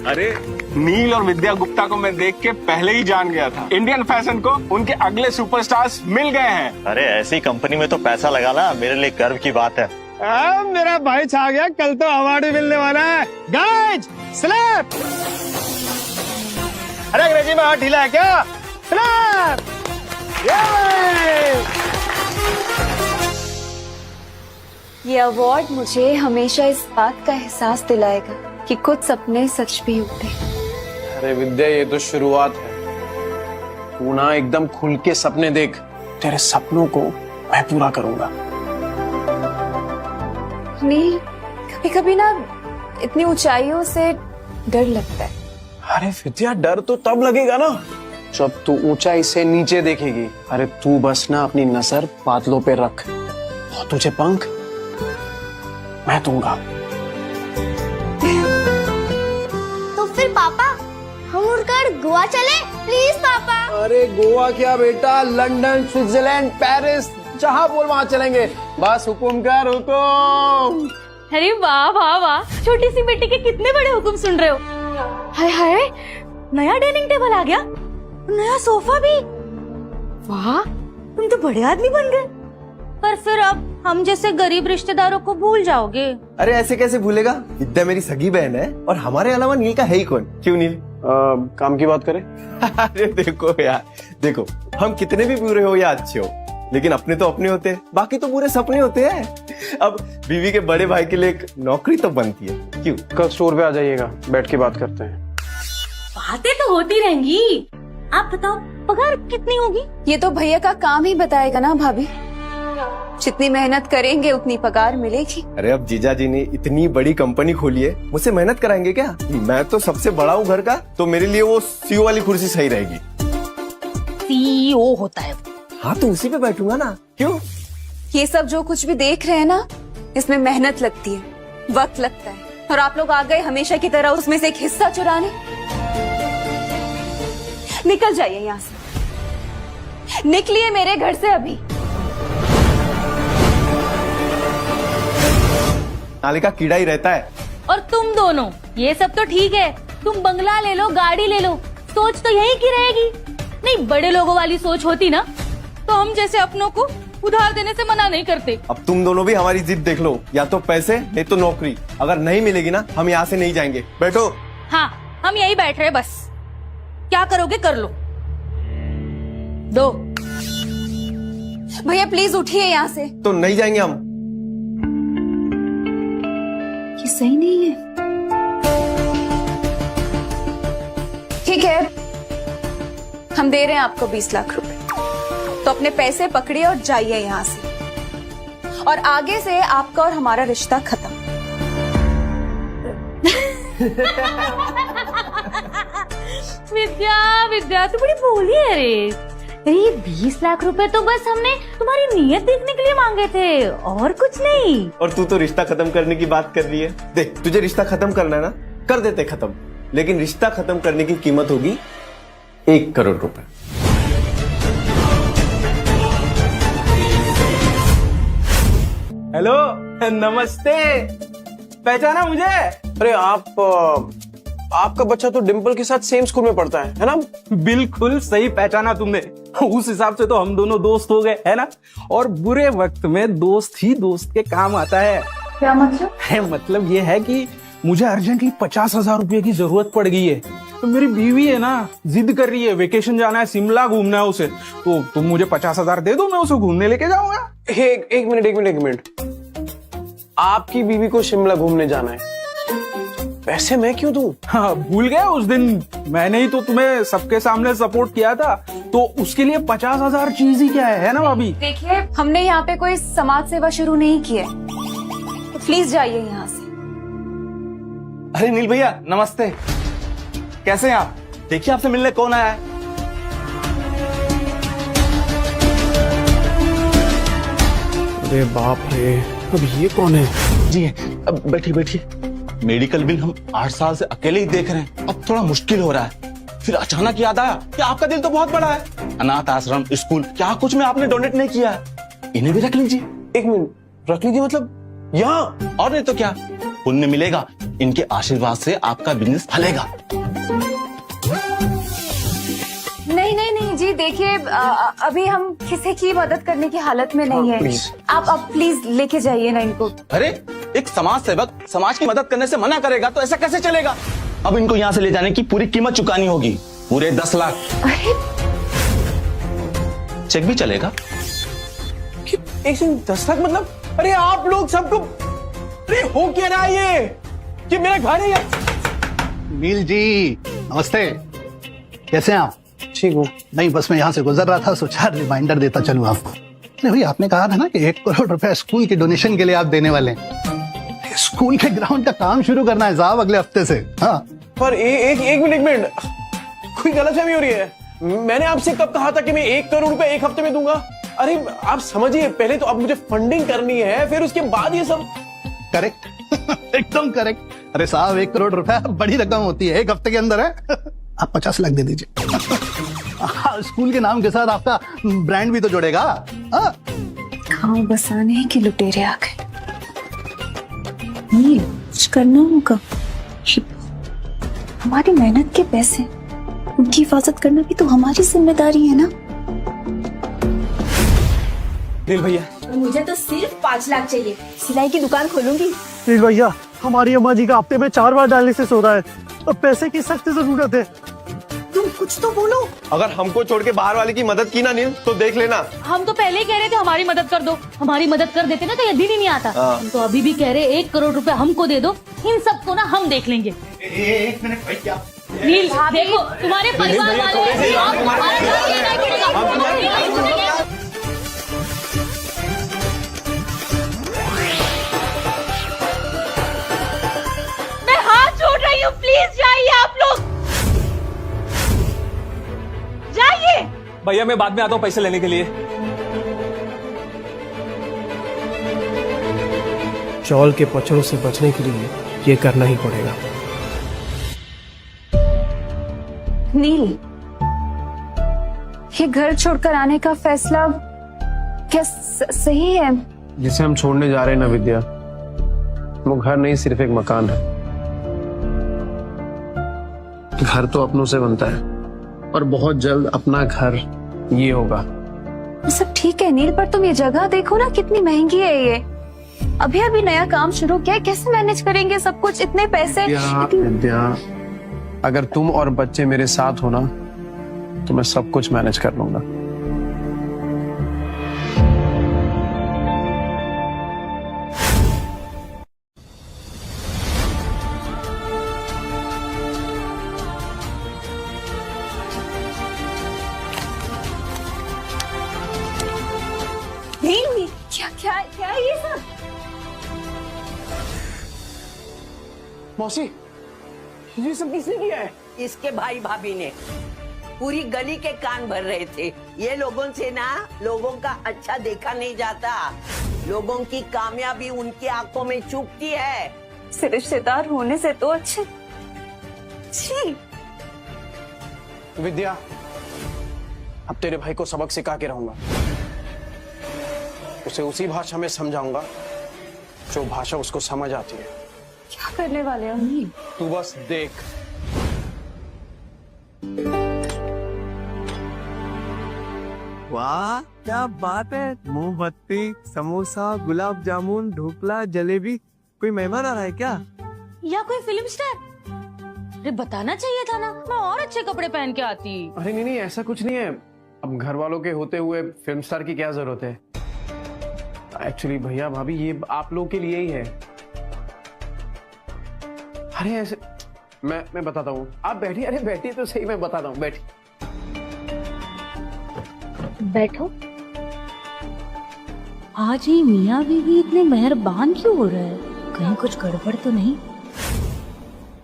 अरे नील और विद्या गुप्ता को मैं देख के पहले ही जान गया था। इंडियन फैशन को उनके अगले सुपरस्टार्स मिल गए हैं। अरे ऐसी कंपनी में तो पैसा लगाना मेरे लिए गर्व की बात है। मेरा भाई छा गया, कल तो अवार्ड मिलने वाला है। Guys slap. अरे अंग्रेजी में हाथ ढीला है क्या? स्लैप। ये अवार्ड मुझे हमेशा इस बात का एहसास दिलाएगा कि कुछ सपने सच भी होते हैं। अरे विद्या, ये तो शुरुआत है। तू ना एकदम खुल के सपने देख, तेरे सपनों को मैं पूरा करूंगा। नील, कभी कभी ना इतनी ऊंचाइयों से डर लगता है। अरे विद्या, डर तो तब लगेगा ना जब तू ऊंचाई से नीचे देखेगी। अरे तू बस ना अपनी नजर बादलों पे रख, और तुझे पंख मैं दूंगा। तो फिर पापा, हम उड़कर गोवा चले? प्लीज पापा। अरे गोवा क्या बेटा, लंदन, स्विट्जरलैंड, पेरिस, जहाँ बोल वहाँ चलेंगे। बस हुकुम कर, हुकुम। अरे वाह वाह वाह, छोटी सी बेटी के कितने बड़े हुक्म सुन रहे हो। हाय हाय, नया डाइनिंग टेबल आ गया, नया सोफा भी। वाह, तुम तो बड़े आदमी बन गए। पर फिर अब हम जैसे गरीब रिश्तेदारों को भूल जाओगे। अरे ऐसे कैसे भूलेगा? विद्या मेरी सगी बहन है, और हमारे अलावा नील का है ही कौन? क्यों नील? काम की बात करें? अरे देखो यार, देखो हम कितने भी बुरे हो या अच्छे हो, लेकिन अपने तो अपने होते हैं, बाकी तो पूरे सपने होते हैं। अब बीवी के बड़े भाई के लिए एक नौकरी तो बनती है। क्यों? कल स्टोर पे आ जाइएगा, बैठ के बात करते हैं। बातें तो होती रहेंगी। आप बताओ पगार कितनी होगी? ये तो भैया का काम ही बताएगा ना भाभी। जितनी मेहनत करेंगे उतनी पगार मिलेगी। अरे अब जीजा जी ने इतनी बड़ी कंपनी खोली है, मुझसे मेहनत कराएंगे क्या? मैं तो सबसे बड़ा हूँ घर का, तो मेरे लिए वो सीईओ वाली कुर्सी सही रहेगी। सीईओ होता है? हाँ तो उसी पे बैठूंगा ना। क्यों? ये सब जो कुछ भी देख रहे हैं ना, इसमें मेहनत लगती है, वक्त लगता है, और आप लोग आ गए हमेशा की तरह उसमें से एक हिस्सा चुराने। निकल जाइए यहाँ से, निकलिए मेरे घर से अभी। नाली का कीड़ा ही रहता है। और तुम दोनों, ये सब तो ठीक है, तुम बंगला ले लो, गाड़ी ले लो, सोच तो यही की रहेगी। नहीं, बड़े लोगों वाली सोच होती ना तो हम जैसे अपनों को उधार देने से मना नहीं करते। अब तुम दोनों भी हमारी जिद देख लो, या तो पैसे नहीं तो नौकरी। अगर नहीं मिलेगी ना, हम यहाँ से नहीं जाएंगे। बैठो। हाँ, हम यही बैठ रहे, बस क्या करोगे कर लो। दो। भैया प्लीज उठिए यहाँ से। तो नहीं जाएंगे हम। ये सही नहीं है। ठीक है, हम दे रहे हैं आपको 20 लाख रुपए, तो अपने पैसे पकड़िए और जाइए यहाँ से, और आगे से आपका और हमारा रिश्ता खत्म। विद्या, विद्या तू बड़ी भोली है रे। अरे ये 20 लाख रुपए तो बस हमने तुम्हारी नीयत देखने के लिए मांगे थे, और कुछ नहीं। और तू तो रिश्ता खत्म करने की बात कर रही है। देख, तुझे रिश्ता खत्म करना है ना, कर देते खत्म, लेकिन रिश्ता खत्म करने की कीमत होगी 1 करोड़ रुपए। हेलो, नमस्ते। पहचाना मुझे? अरे आपका बच्चा तो डिम्पल के साथ सेम स्कूल में पढ़ता है ना? बिल्कुल सही पहचाना तुमने। उस हिसाब से तो हम दोनों दोस्त हो गए, है ना? और बुरे वक्त में दोस्त ही दोस्त के काम आता है। क्या मतलब? मतलब ये है कि मुझे अर्जेंटली 50,000 रुपए की जरूरत पड़ गई है, तो मेरी बीवी है ना, जिद कर रही है, वेकेशन जाना है, शिमला घूमना है उसे, तो तुम मुझे 50,000 दे दो, मैं उसे घूमने लेके जाऊंगा। एक मिनट। आपकी बीवी को शिमला घूमने जाना है, पैसे मैं क्यों दूं? हाँ, भूल गए उस दिन मैंने ही तो तुम्हें सबके सामने सपोर्ट किया था, तो उसके लिए 50,000 चीज ही क्या है ना भाभी? देखिए, हमने यहाँ पे कोई समाज सेवा शुरू नहीं की है, तो प्लीज जाइए यहाँ से। अरे नील भैया नमस्ते, कैसे हैं आप? देखिए आपसे मिलने कौन आया है। अरे बाप रे, अब ये कौन है? जी अब बैठिए। मेडिकल बिल हम 8 साल से अकेले ही देख रहे हैं, अब थोड़ा मुश्किल हो रहा है। फिर अचानक याद आया कि आपका दिल तो बहुत बड़ा है, अनाथ आश्रम, स्कूल, क्या कुछ में आपने डोनेट नहीं किया है, इन्हें भी रख लीजिए। 1 मिनट, रख लीजिए मतलब यहाँ? और नहीं तो क्या, पुण्य मिलेगा, इनके आशीर्वाद से आपका बिजनेस फलेगा। नहीं जी, देखिए अभी हम किसी की मदद करने की हालत में नहीं है। आप प्लीज लेके जाइए ना इनको। अरे एक समाज सेवक समाज की मदद करने से मना करेगा तो ऐसा कैसे चलेगा? अब इनको यहाँ से ले जाने की पूरी कीमत चुकानी होगी, पूरे 10 लाख। अरे चेक भी चलेगा? 10 लाख मतलब? अरे आप लोग सबको, अरे हो क्या रहा है ये मेरा घर है। नील जी नमस्ते, कैसे हैं आप? ठीक हूँ। नहीं, बस मैं यहाँ से गुजर रहा था, सोचा रिमाइंडर देता चलूं आपको। अरे भाई, आपने कहा था ना कि 1 करोड़ रुपए स्कूल की डोनेशन के लिए आप देने वाले हैं। स्कूल के ग्राउंड का काम शुरू करना है साहब अगले हफ्ते से। हाँ, पर एक मिनट, कोई गलतफहमी हो रही है। मैंने आपसे कब कहा था कि मैं 1 करोड़ रुपए 1 हफ्ते में दूंगा? अरे आप समझिए, पहले तो अब मुझे फंडिंग करनी है, फिर उसके बाद ये सब। करेक्ट एकदम करेक्ट। अरे साहब, 1 करोड़ रुपए बड़ी रकम होती है, 1 हफ्ते के अंदर है। आप 50 लाख दे दीजिए। स्कूल के नाम के साथ आपका ब्रांड भी तो जुड़ेगा। गाँव बसाने के लुटेरे आ गए। नील, कुछ करना होगा। हमारी मेहनत के पैसे, उनकी हिफाजत करना भी तो हमारी जिम्मेदारी है ना। नील भैया, मुझे तो सिर्फ 5 लाख चाहिए, सिलाई की दुकान खोलूंगी। नील भैया, हमारी अम्मा जी का हफ्ते में 4 बार डायलिसिस हो रहा है, अब पैसे की सख्त जरूरत है। तुम कुछ तो बोलो। अगर हमको छोड़ के बाहर वाले की मदद की ना नील, तो देख लेना। हम तो पहले ही कह रहे थे हमारी मदद कर दो, हमारी मदद कर देते ना तो ये दिन ही नहीं आता। हम तो अभी भी कह रहे 1 करोड़ रुपए हमको दे दो, इन सबको ना हम देख लेंगे। 1 मिनट भैया, नील देखो, तुम्हारे परिवार वाले प्लीज जाइए आप लोग, जाइए। भैया मैं बाद में आता हूँ पैसे लेने के लिए। चौल के पचड़ों से बचने के लिए ये करना ही पड़ेगा। नील, ये घर छोड़कर आने का फैसला क्या सही है? जिसे हम छोड़ने जा रहे हैं ना विद्या, वो घर नहीं सिर्फ एक मकान है। घर तो अपनों से बनता है और बहुत जल्द अपना घर ये होगा। सब ठीक है नील, पर तुम ये जगह देखो ना, कितनी महंगी है ये। अभी अभी नया काम शुरू किया है, कैसे मैनेज करेंगे सब कुछ, इतने पैसे। विद्या, अगर तुम और बच्चे मेरे साथ हो ना तो मैं सब कुछ मैनेज कर लूंगा। नील, क्या क्या क्या है ये सब? मौसी, ये सब किसने किया है? इसके भाई भाभी ने। पूरी गली के कान भर रहे थे। ये लोगों से ना लोगों का अच्छा देखा नहीं जाता। लोगों की कामयाबी उनकी आंखों में चुभती है। सिर्फ रिश्तेदार होने से तो अच्छे। छी। विद्या, अब तेरे भाई को सबक सिखा के रहूंगा। उसे उसी भाषा में समझाऊंगा जो भाषा उसको समझ आती है। क्या करने वाले हो? तू बस देख। वाह क्या बात है, मोमबत्ती, समोसा, गुलाब जामुन, ढोकला, जलेबी। कोई मेहमान आ रहा है क्या? या कोई फिल्म स्टार? अरे बताना चाहिए था ना, मैं और अच्छे कपड़े पहन के आती। अरे नहीं, ऐसा कुछ नहीं है। अब घर वालों के होते हुए फिल्म स्टार की क्या जरूरत है? एक्चुअली भैया भाभी, ये आप लोगों के लिए ही है। अरे ऐसे मैं बताता हूँ, आप बैठिए। अरे बैठिए तो सही, मैं बताता हूँ, बैठिए। बैठो। आज ये मियाँ बीवी इतने मेहरबान क्यों हो रहे हैं? कहीं कुछ गड़बड़ तो नहीं?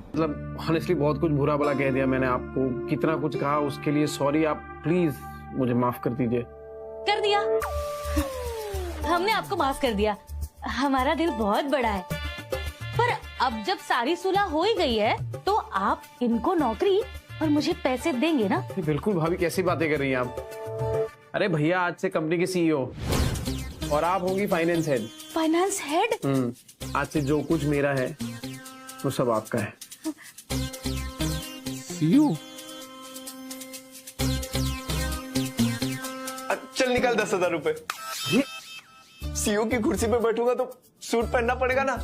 मतलब ऑनेस्टली बहुत कुछ बुरा भला कह दिया मैंने आपको, कितना कुछ कहा, उसके लिए सॉरी। आप प्लीज मुझे माफ कर दीजिए। कर दिया, हमने आपको माफ कर दिया। हमारा दिल बहुत बड़ा है। पर अब जब सारी सुलह हो ही गई है तो आप इनको नौकरी और मुझे पैसे देंगे ना? बिल्कुल भाभी, कैसी बातें कर रही हैं आप? अरे भैया, आज से कंपनी के सीईओ और आप होंगी फाइनेंस हेड। Finance head? आज से जो कुछ मेरा है वो सब आपका है। सीयू? चल निकल 10,000 रुपए। सीईओ की कुर्सी पे बैठूंगा तो सूट पहनना पड़ेगा ना।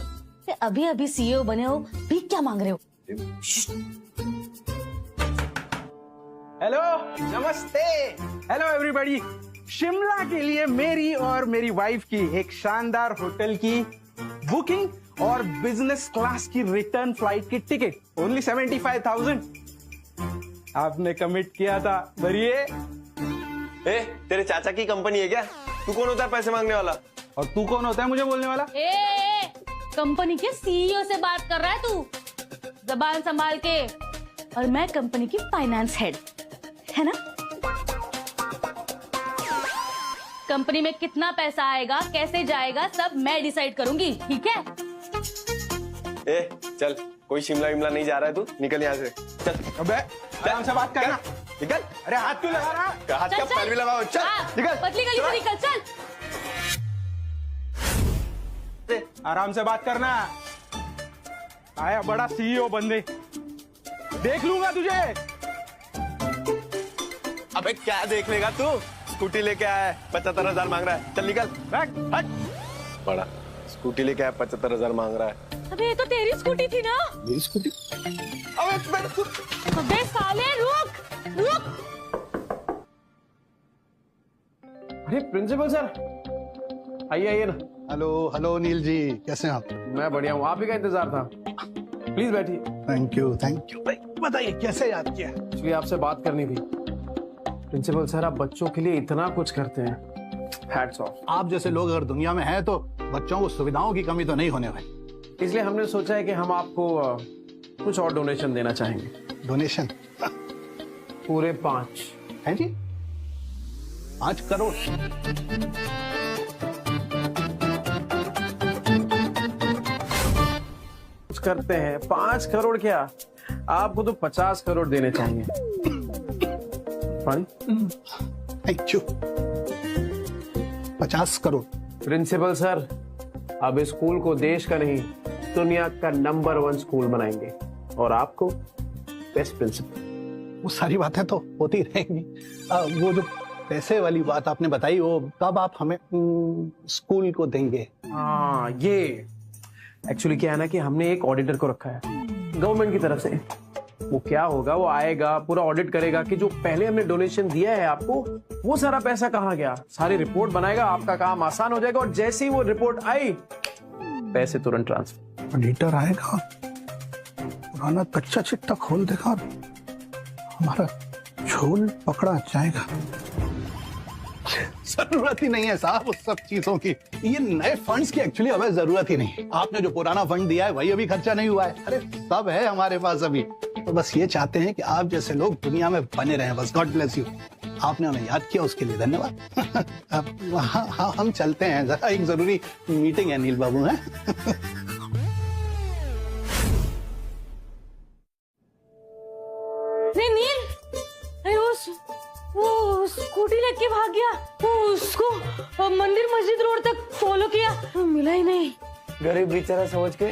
अभी अभी सीईओ बने हो, भीख क्या मांग रहे हो? हेलो, नमस्ते, हेलो एवरीबॉडी। शिमला के लिए मेरी और मेरी वाइफ की एक शानदार होटल की बुकिंग और बिजनेस क्लास की रिटर्न फ्लाइट की टिकट ओनली 75,000 आपने कमिट किया था। भरिए। ए, तेरे चाचा की कंपनी है क्या? तू कौन होता है पैसे मांगने वाला? और तू कौन होता है मुझे बोलने वाला? कंपनी के सीईओ से बात कर रहा है तू, जबान संभाल के। और मैं कंपनी की फाइनेंस हेड, है ना? कंपनी में कितना पैसा आएगा, कैसे जाएगा, सब मैं डिसाइड करूंगी, ठीक है? ए, चल, कोई शिमला विमला नहीं जा रहा है, तू निकल यहाँ से। चल। अबे आराम से बात करना। निकल। अरे हाथ क्यों लगा रहा? हाथ का पैर भी लगाओ। चल निकल। पतली गली से निकल, चल। आराम से बात करना। आया बड़ा सीईओ बंदे, देख लूंगा तुझे। अबे क्या देख लेगा तू? स्कूटी लेके आया है, 75,000 मांग रहा है। चल निकल। हट। बड़ा स्कूटी लेके आया, 75,000 मांग रहा है। अबे ये तो तेरी स्कूटी थी ना? मेरी स्कूटी? अबे साले, रुक रुक। अरे प्रिंसिपल सर, आइए ना। हेलो हेलो नील जी, कैसे हैं आप? मैं बढ़िया हूँ, आप ही का इंतजार था। प्लीज बैठिए। थैंक यू भाई, बताइए कैसे याद किया? एक्चुअली आपसे बात करनी थी। प्रिंसिपल सर, आप बच्चों के लिए इतना कुछ करते हैं, हैट्स ऑफ। आप जैसे लोग अगर दुनिया में हैं तो बच्चों को सुविधाओं की कमी तो नहीं होने वाली। इसलिए हमने सोचा है कि हम आपको कुछ और डोनेशन देना चाहेंगे। डोनेशन? पूरे 5 है जी, 5 करोड़। करते हैं। 5 करोड़ क्या, आपको तो 50 करोड़ देने चाहिए। Thank you. 50 crore. Principal sir, अब इस स्कूल को देश का नहीं दुनिया का नंबर 1 स्कूल बनाएंगे और आपको बेस्ट प्रिंसिपल। वो सारी बातें तो होती रहेंगी। वो जो पैसे वाली बात आपने बताई, वो कब आप हमें स्कूल को देंगे? हाँ, ये एक्चुअली क्या है ना कि हमने एक ऑडिटर को रखा है गवर्नमेंट की तरफ से। वो क्या होगा, वो आएगा, पूरा ऑडिट करेगा कि जो पहले हमने डोनेशन दिया है आपको, वो सारा पैसा कहाँ गया, सारी रिपोर्ट बनाएगा, आपका काम आसान हो जाएगा। और जैसे ही वो रिपोर्ट आई, पैसे तुरंत ट्रांसफर। ऑडिटर आएगा, पुराना कच्चा चिट्ठा खोल देगा और हमारा झोल पकड़ा जाएगा। जरूरत ही नहीं है साहब उस सब चीजों की। ये नए फंड्स की एक्चुअली हमें जरूरत ही नहीं। आपने जो पुराना फंड दिया है वही अभी खर्चा नहीं हुआ है। अरे सब है हमारे पास अभी। तो बस ये चाहते हैं कि आप जैसे लोग दुनिया में बने रहें। बस गॉड ब्लेस यू। आपने हमें याद किया, उसके लिए धन्यवाद। हाँ, हम चलते हैं, जरा एक जरूरी मीटिंग है नील बाबू है। नील, अरे वो स्कूटी लेके भाग गया। वो उसको मंदिर मस्जिद रोड तक फॉलो किया, मिला ही नहीं। गरीब बेचारा समझ के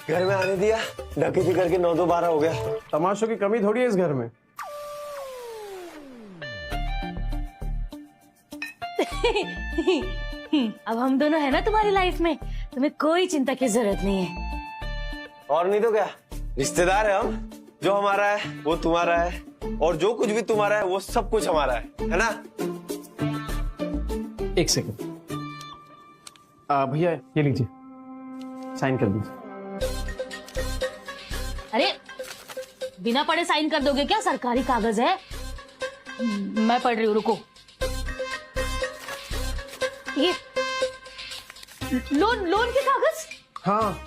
घर में आने दिया, डकैती करके 9-12 हो गया। तमाशों की कमी थोड़ी है इस घर में। अब हम दोनों है ना तुम्हारी लाइफ में, तुम्हें कोई चिंता की जरूरत नहीं है। और नहीं तो क्या, रिश्तेदार है हम। जो हमारा है वो तुम्हारा है, और जो कुछ भी तुम्हारा है वो सब कुछ हमारा है ना? एक सेकंड भैया, ये लीजिए, साइन कर दीजिए। अरे बिना पढ़े साइन कर दोगे क्या? सरकारी कागज है। मैं पढ़ रही हूँ, रुको। ये लोन के कागज? हाँ,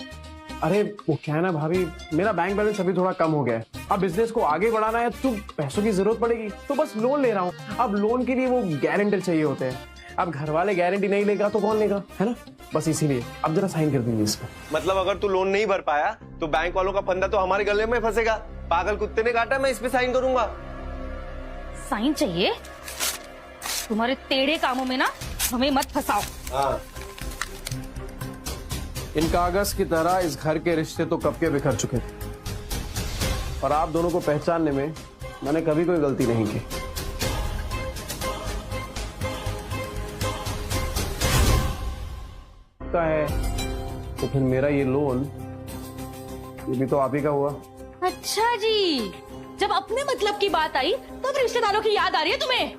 अरे वो क्या है ना भाभी, मेरा बैंक बैलेंस अभी थोड़ा कम हो गया है। अब बिजनेस को आगे बढ़ाना है तो पैसों की जरूरत पड़ेगी, तो बस लोन ले रहा हूँ। अब लोन के लिए वो गारंटर चाहिए होते हैं। अब घर वाले गारंटी नहीं लेगा तो कौन लेगा, है ना? बस इसीलिए अब जरा साइन कर दीजिए इसमें। मतलब अगर तू लोन नहीं भर पाया तो बैंक वालों का फंदा तो हमारे गले में फंसेगा। पागल कुत्ते ने काटा, मैं इस पे साइन करूंगा। साइन चाहिए? तुम्हारे टेढ़े कामों में ना हमें मत फंसाओ। हाँ। इन कागज की तरह इस घर के रिश्ते तो कब के बिखर चुके थे, और आप दोनों को पहचानने में मैंने कभी कोई गलती नहीं की। का है तो फिर मेरा ये लोन, ये भी तो आप ही का हुआ। अच्छा जी, जब अपने मतलब की बात आई तो रिश्तेदारों की याद आ रही है तुम्हें?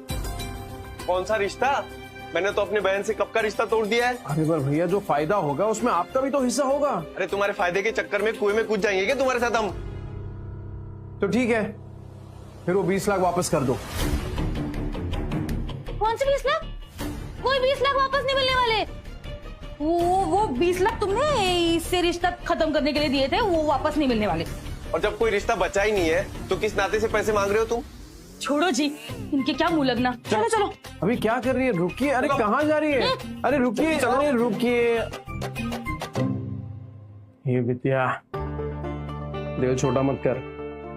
कौन सा रिश्ता? मैंने तो अपनी बहन से कब का रिश्ता तोड़ दिया है। अरे पर भैया, जो फायदा होगा उसमें आपका भी तो हिस्सा होगा। अरे तुम्हारे फायदे के चक्कर में कुएं में कूद जाएंगे क्या तुम्हारे साथ हम? तो ठीक है, फिर वो 20 लाख वापस कर दो। कौन से 20 लाख? कोई 20 लाख वापस नहीं मिलने वाले। वो 20 लाख तुमने इससे रिश्ता खत्म करने के लिए दिए थे, वो वापस नहीं मिलने वाले। और जब कोई रिश्ता बचा ही नहीं है तो किस नाते से पैसे मांग रहे हो तुम? छोड़ो जी, इनके क्या मुंह लगना। चलो चलो। अभी क्या कर रही है? रुकिए। अरे कहाँ जा रही है? अरे रुकिए, अरे रुकिए। ये विद्या, दिल छोटा मत कर।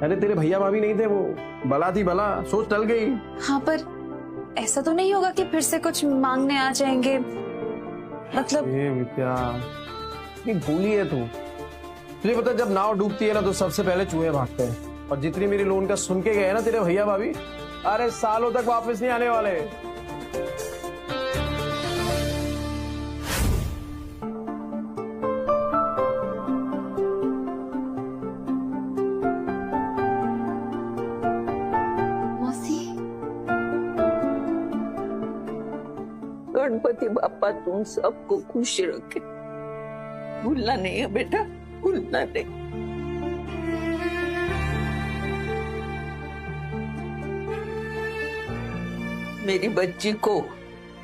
अरे तेरे भैया भाभी नहीं थे, वो बला थी बला, सोच टल गई। हाँ, पर ऐसा तो नहीं होगा कि फिर से कुछ मांगने आ जाएंगे? मतलब ये विद्या, इतनी भूली है तू। तुझे पता, जब नाव डूबती है ना तो सबसे पहले चूहे भागते हैं। और जितनी मेरी लोन का सुन के गए ना तेरे भैया भाभी, अरे सालों तक वापस नहीं आने वाले। गणपति बापा तुम सबको खुश रखे। भूलना नहीं है बेटा, भूलना नहीं। मेरी बच्ची को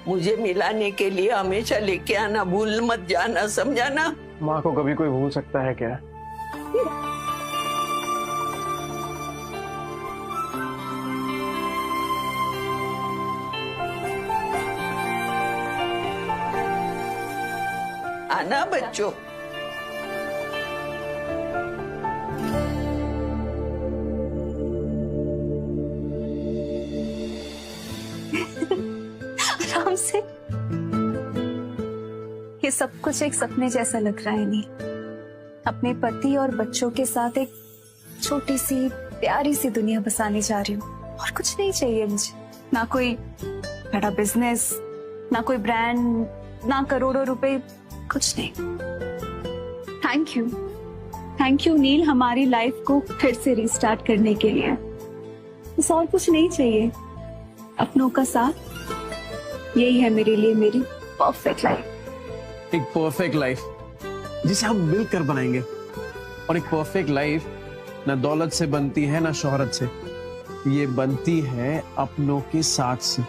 मुझे मिलाने के लिए हमेशा लेके आना, भूल मत जाना, समझा ना? माँ को कभी कोई भूल सकता है क्या? आना बच्चों। हमसे। ये सब कुछ एक सपने जैसा लग रहा है नील। अपने पति और बच्चों के साथ एक छोटी सी प्यारी सी दुनिया बसाने जा रही हूँ, और कुछ नहीं चाहिए मुझे। ना कोई बड़ा बिजनेस, ना कोई ब्रांड, ना करोड़ों रुपए, कुछ नहीं। थैंक यू नील, हमारी लाइफ को फिर से रिस्टार्ट करने के लिए। बस और कुछ नहीं चाहिए, अपनों का साथ, यही है मेरे लिए मेरी परफेक्ट लाइफ। एक परफेक्ट लाइफ जिसे हम मिलकर बनाएंगे। और एक परफेक्ट लाइफ ना दौलत से बनती है ना शोहरत से, ये बनती है अपनों के साथ से।